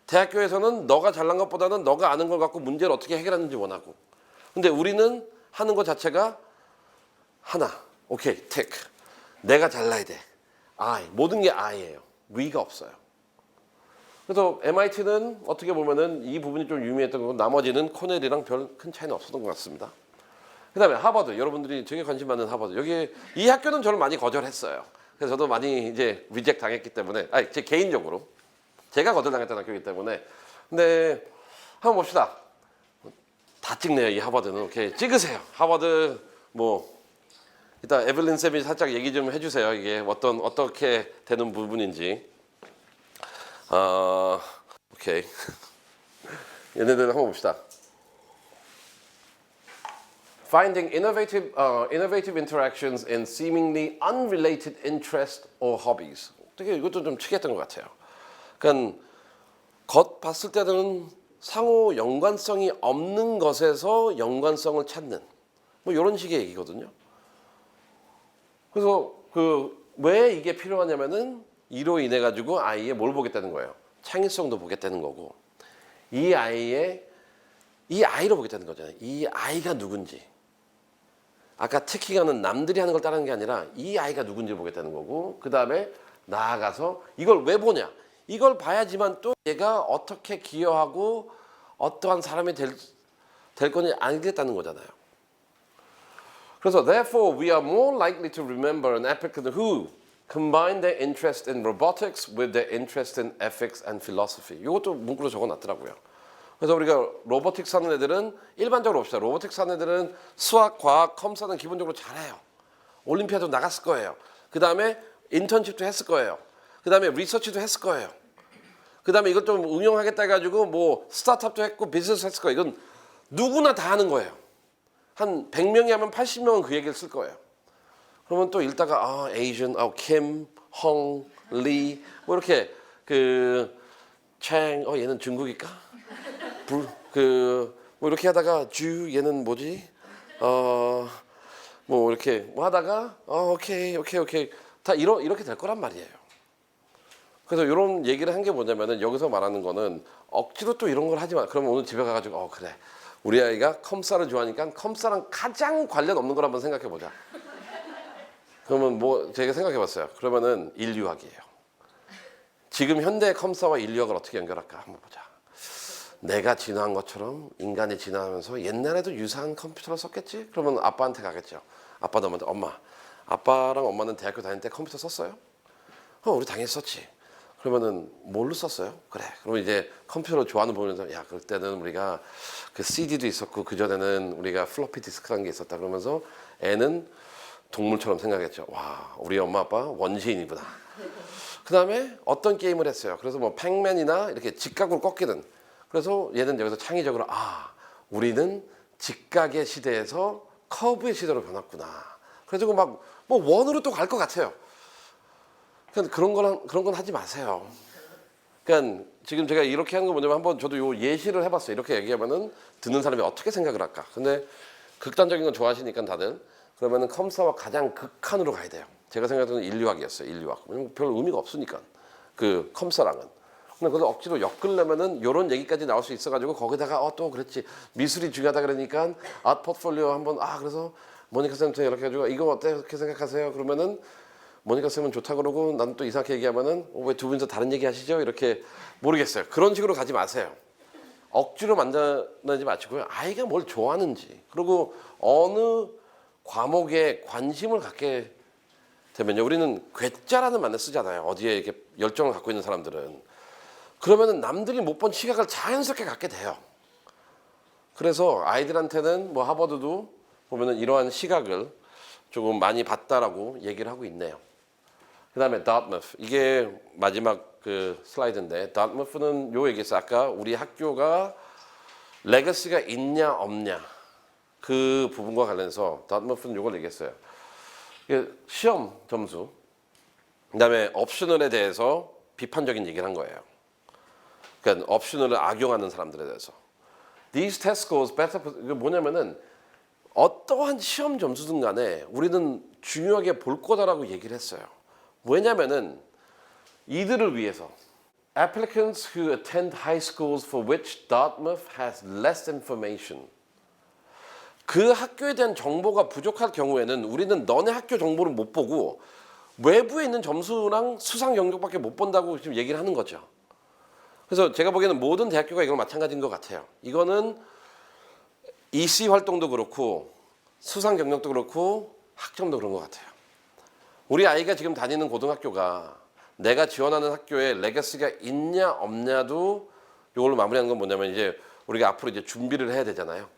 대학교에서는 너가 잘난 것보다는 너가 아는 걸 갖고 문제를 어떻게 해결하는지 원하고. 근데 우리는 하는 것 자체가 하나. 오케이, 틱. 내가 잘나야 돼. I. 모든 게 I예요. we가 없어요. 그래서 MIT는 어떻게 보면은 이 부분이 좀 유의미했던 거고 나머지는 코넬이랑 별 큰 차이는 없었던 것 같습니다. 그 다음에 하버드. 여러분들이 되게 관심 많은 하버드. 여기 이 학교는 저를 많이 거절했어요. 그래서 저도 많이 이제 리젝트 당했기 때문에 제 개인적으로 제가 거절당했던 학교이기 때문에 근데 한번 봅시다. 다 찍네요. 이 하버드는. 오케이. 찍으세요. 하버드 뭐 일단 에블린 쌤이 살짝 얘기 좀 해주세요. 이게 어떻게 되는 부분인지. 오케이. 얘네들 한번 봅시다. Finding innovative interactions in seemingly unrelated interests or hobbies. 되게 이것도 좀 특이했던 것 같아요. 그러니까 겉 봤을 때는 상호 연관성이 없는 것에서 연관성을 찾는 뭐 이런 식의 얘기거든요. 그래서 왜 이게 필요하냐면은 이로 인해 가지고 아이의 뭘 보겠다는 거예요. 창의성도 보겠다는 거고 이 아이로 보겠다는 거잖아요. 이 아이가 누군지. 아까 특히가는 남들이 하는 걸 따르는 게 아니라 이 아이가 누군지 보겠다는 거고 그 다음에 나아가서 이걸 왜 보냐. 이걸 봐야지만 또 얘가 어떻게 기여하고 어떠한 사람이 될 건지 알겠다는 거잖아요. 그래서 therefore we are more likely to remember an applicant who combine their interest in robotics with their interest in ethics and philosophy. 이것도 문구로 적어놨더라고요. 그래서 우리가 로보틱스 하는 애들은 일반적으로 봅시다. 로보틱스 하는 애들은 수학, 과학, 컴사는 기본적으로 잘해요. 올림피아도 나갔을 거예요. 그 다음에 인턴십도 했을 거예요. 그 다음에 리서치도 했을 거예요. 그 다음에 이걸 좀 응용하겠다 해가지고 뭐 스타트업도 했고 비즈니스 했을 거예요. 이건 누구나 다 하는 거예요. 한 100명이 하면 80명은 그 얘기를 쓸 거예요. 그러면 또 읽다가 에이전, 킴, 헝, 리 뭐 이렇게 챙, 얘는 중국일까? 뭐 이렇게 하다가 주 얘는 뭐지? 뭐 이렇게 뭐 하다가 오케이 다 이렇게 될 거란 말이에요. 그래서 이런 얘기를 한 게 뭐냐면은 여기서 말하는 거는 억지로 또 이런 걸 하지 마. 그러면 오늘 집에 가가지고 그래 우리 아이가 컴사를 좋아하니까 컴사랑 가장 관련 없는 걸 한번 생각해 보자. 그러면 뭐 제가 생각해 봤어요. 그러면은 인류학이에요. 지금 현대 컴사와 인류학을 어떻게 연결할까 한번 보자. 내가 진화한 것처럼 인간이 진화하면서 옛날에도 유사한 컴퓨터를 썼겠지? 그러면 아빠한테 가겠죠. 아빠도 엄마한테 엄마, 아빠랑 엄마는 대학교 다닐 때 컴퓨터 썼어요? 우리 당연히 썼지. 그러면은 뭘로 썼어요? 그래. 그러면 이제 컴퓨터를 좋아하는 부분에서 야 그때는 우리가 그 CD도 있었고 그 전에는 우리가 플로피 디스크라는 게 있었다. 그러면서 애는 동물처럼 생각했죠. 와 우리 엄마 아빠 원시인이구나. 그 다음에 어떤 게임을 했어요. 그래서 뭐 팩맨이나 이렇게 직각으로 꺾이는. 그래서 얘는 여기서 창의적으로 우리는 직각의 시대에서 커브의 시대로 변했구나. 그래가지고 막 뭐 원으로 또 갈 것 같아요. 그러니까 그런 건 하지 마세요. 그러니까 지금 제가 이렇게 하는 거 뭐냐면 한번 저도 요 예시를 해봤어요. 이렇게 얘기하면은 듣는 사람이 어떻게 생각을 할까. 근데 극단적인 건 좋아하시니까 다들 그러면은 컴사와 가장 극한으로 가야 돼요. 제가 생각하는 인류학이었어요. 인류학. 왜냐면 별 의미가 없으니까 그 컴사랑은. 근데 그걸 억지로 엮으려면은 이런 얘기까지 나올 수 있어가지고 거기다가 또 그렇지 미술이 중요하다 그러니까 아트 포트폴리오 한번 그래서 모니카 쌤한테 이렇게 해가지고 이거 어떻게 생각하세요? 그러면은 모니카 쌤은 좋다 그러고 난 또 이상하게 얘기하면은 왜 두 분이서 다른 얘기 하시죠? 이렇게 모르겠어요. 그런 식으로 가지 마세요. 억지로 만들지 마시고요. 아이가 뭘 좋아하는지 그리고 어느 과목에 관심을 갖게 되면요. 우리는 괴짜라는 말을 쓰잖아요. 어디에 이렇게 열정을 갖고 있는 사람들은. 그러면은 남들이 못 본 시각을 자연스럽게 갖게 돼요. 그래서 아이들한테는 뭐 하버드도 보면은 이러한 시각을 조금 많이 봤다라고 얘기를 하고 있네요. 그다음에 다트머스 이게 마지막 그 슬라이드인데 다트머스는 요 얘기했어요. 아까 우리 학교가 레거시가 있냐 없냐 그 부분과 관련해서 다트머스는 요걸 얘기했어요. 시험 점수 그다음에 옵셔널에 대해서 비판적인 얘기를 한 거예요. 그러니까 옵셔널을 악용하는 사람들에 대해서. These test scores better. 이게 뭐냐면은 어떠한 시험 점수든 간에 우리는 중요하게 볼 거다라고 얘기를 했어요. 왜냐면은 이들을 위해서 applicants who attend high schools for which Dartmouth has less information. 그 학교에 대한 정보가 부족할 경우에는 우리는 너네 학교 정보를 못 보고 외부에 있는 점수랑 수상 경력밖에 못 본다고 지금 얘기를 하는 거죠. 그래서 제가 보기에는 모든 대학교가 이건 마찬가지인 것 같아요. 이거는 EC 활동도 그렇고 수상 경력도 그렇고 학점도 그런 것 같아요. 우리 아이가 지금 다니는 고등학교가 내가 지원하는 학교에 레거시가 있냐 없냐도 이걸로 마무리하는 건 뭐냐면 이제 우리가 앞으로 이제 준비를 해야 되잖아요.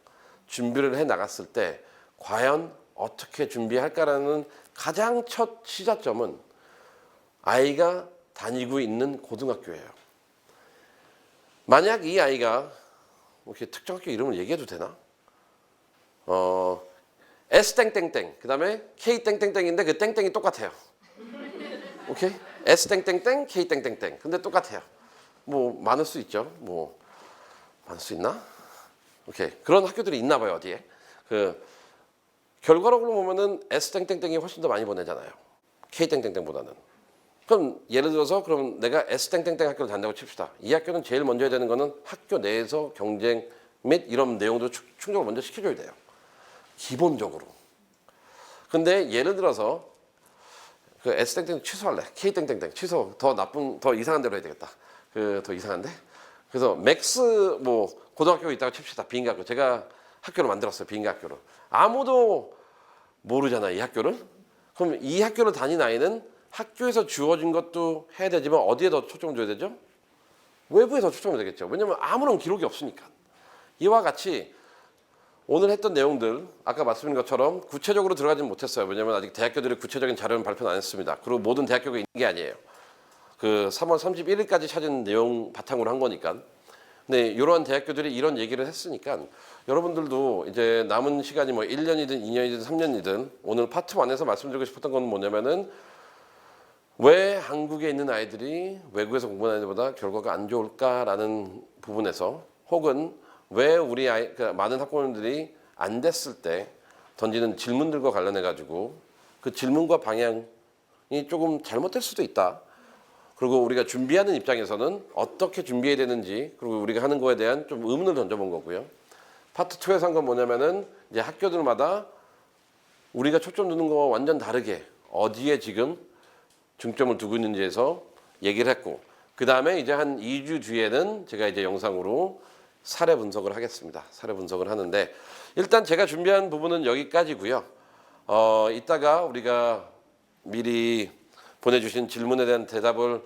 준비를 해 나갔을 때 과연 어떻게 준비할까라는 가장 첫 시작점은 아이가 다니고 있는 고등학교예요. 만약 이 아이가 이렇게 특정 학교 이름을 얘기해도 되나? S 땡땡땡 그다음에 K 땡땡땡인데 그 땡땡이 똑같아요. 오케이? S 땡땡땡 K 땡땡땡 근데 똑같아요. 뭐 많을 수 있죠. 뭐 많을 수 있나? 오케이. 그런 학교들이 있나 봐요, 어디에. 그 결과적으로 보면은 S 땡땡땡이 훨씬 더 많이 보내잖아요. K 땡땡땡보다는. 그럼 예를 들어서 그럼 내가 S 땡땡땡 학교를 다닌다고 칩시다. 이 학교는 제일 먼저 해야 되는 거는 학교 내에서 경쟁 및 이런 내용도 충족을 먼저 시켜줘야 돼요. 기본적으로. 근데 예를 들어서 그 S 땡땡 취소할래. K 땡땡땡 취소. 더 이상한 데로 해야 되겠다. 그 더 이상한데? 그래서 맥스 뭐 고등학교가 있다고 칩시다. 비인가 학교. 제가 학교를 만들었어요. 비인가 학교를. 아무도 모르잖아요. 이 학교를. 그럼 이 학교를 다닌 아이는 학교에서 주어진 것도 해야 되지만 어디에 더 초점을 줘야 되죠? 외부에 더 초점을 되겠죠. 왜냐하면 아무런 기록이 없으니까. 이와 같이 오늘 했던 내용들 아까 말씀드린 것처럼 구체적으로 들어가지는 못했어요. 왜냐하면 아직 대학교들이 구체적인 자료는 발표는 안 했습니다. 그리고 모든 대학교가 있는 게 아니에요. 그 3월 31일까지 찾은 내용 바탕으로 한 거니까. 근데 이러한 대학교들이 이런 얘기를 했으니까 여러분들도 이제 남은 시간이 뭐 1년이든 2년이든 3년이든 오늘 파트 1에서 말씀드리고 싶었던 건 뭐냐면은 왜 한국에 있는 아이들이 외국에서 공부하는 아이들보다 결과가 안 좋을까라는 부분에서 혹은 왜 우리 아이, 그러니까 많은 학부모님들이 안 됐을 때 던지는 질문들과 관련해 가지고 그 질문과 방향이 조금 잘못될 수도 있다. 그리고 우리가 준비하는 입장에서는 어떻게 준비해야 되는지 그리고 우리가 하는 거에 대한 좀 의문을 던져본 거고요. 파트 2에서 한 건 뭐냐면은 이제 학교들마다 우리가 초점 두는 거와 완전 다르게 어디에 지금 중점을 두고 있는지에서 얘기를 했고 그 다음에 이제 한 2주 뒤에는 제가 이제 영상으로 사례 분석을 하겠습니다. 사례 분석을 하는데 일단 제가 준비한 부분은 여기까지고요. 이따가 우리가 미리 보내주신 질문에 대한 대답을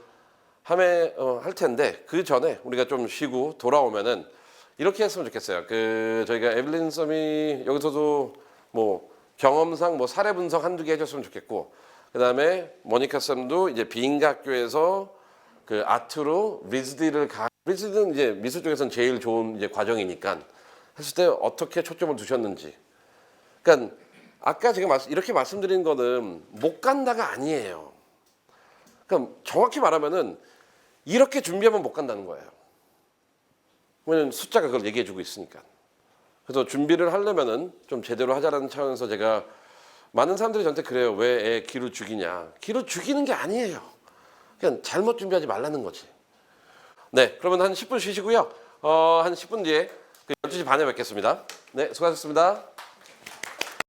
할 텐데 그 전에 우리가 좀 쉬고 돌아오면은 이렇게 했으면 좋겠어요. 그 저희가 에블린 썸이 여기서도 뭐 경험상 뭐 사례 분석 한두 개 해줬으면 좋겠고 그 다음에 모니카 썸도 이제 비인가 학교에서 그 아트로 리즈드는 이제 미술 쪽에서는 제일 좋은 이제 과정이니까 했을 때 어떻게 초점을 두셨는지. 그러니까 아까 제가 이렇게 말씀드린 거는 못 간다가 아니에요. 그러니까 정확히 말하면은 이렇게 준비하면 못 간다는 거예요. 왜냐면 숫자가 그걸 얘기해주고 있으니까. 그래서 준비를 하려면은 좀 제대로 하자라는 차원에서 제가 많은 사람들이 저한테 그래요. 왜 애 기를 죽이냐. 기를 죽이는 게 아니에요. 그냥 잘못 준비하지 말라는 거지. 네, 그러면 한 10분 쉬시고요. 한 10분 뒤에 12시 반에 뵙겠습니다. 네, 수고하셨습니다.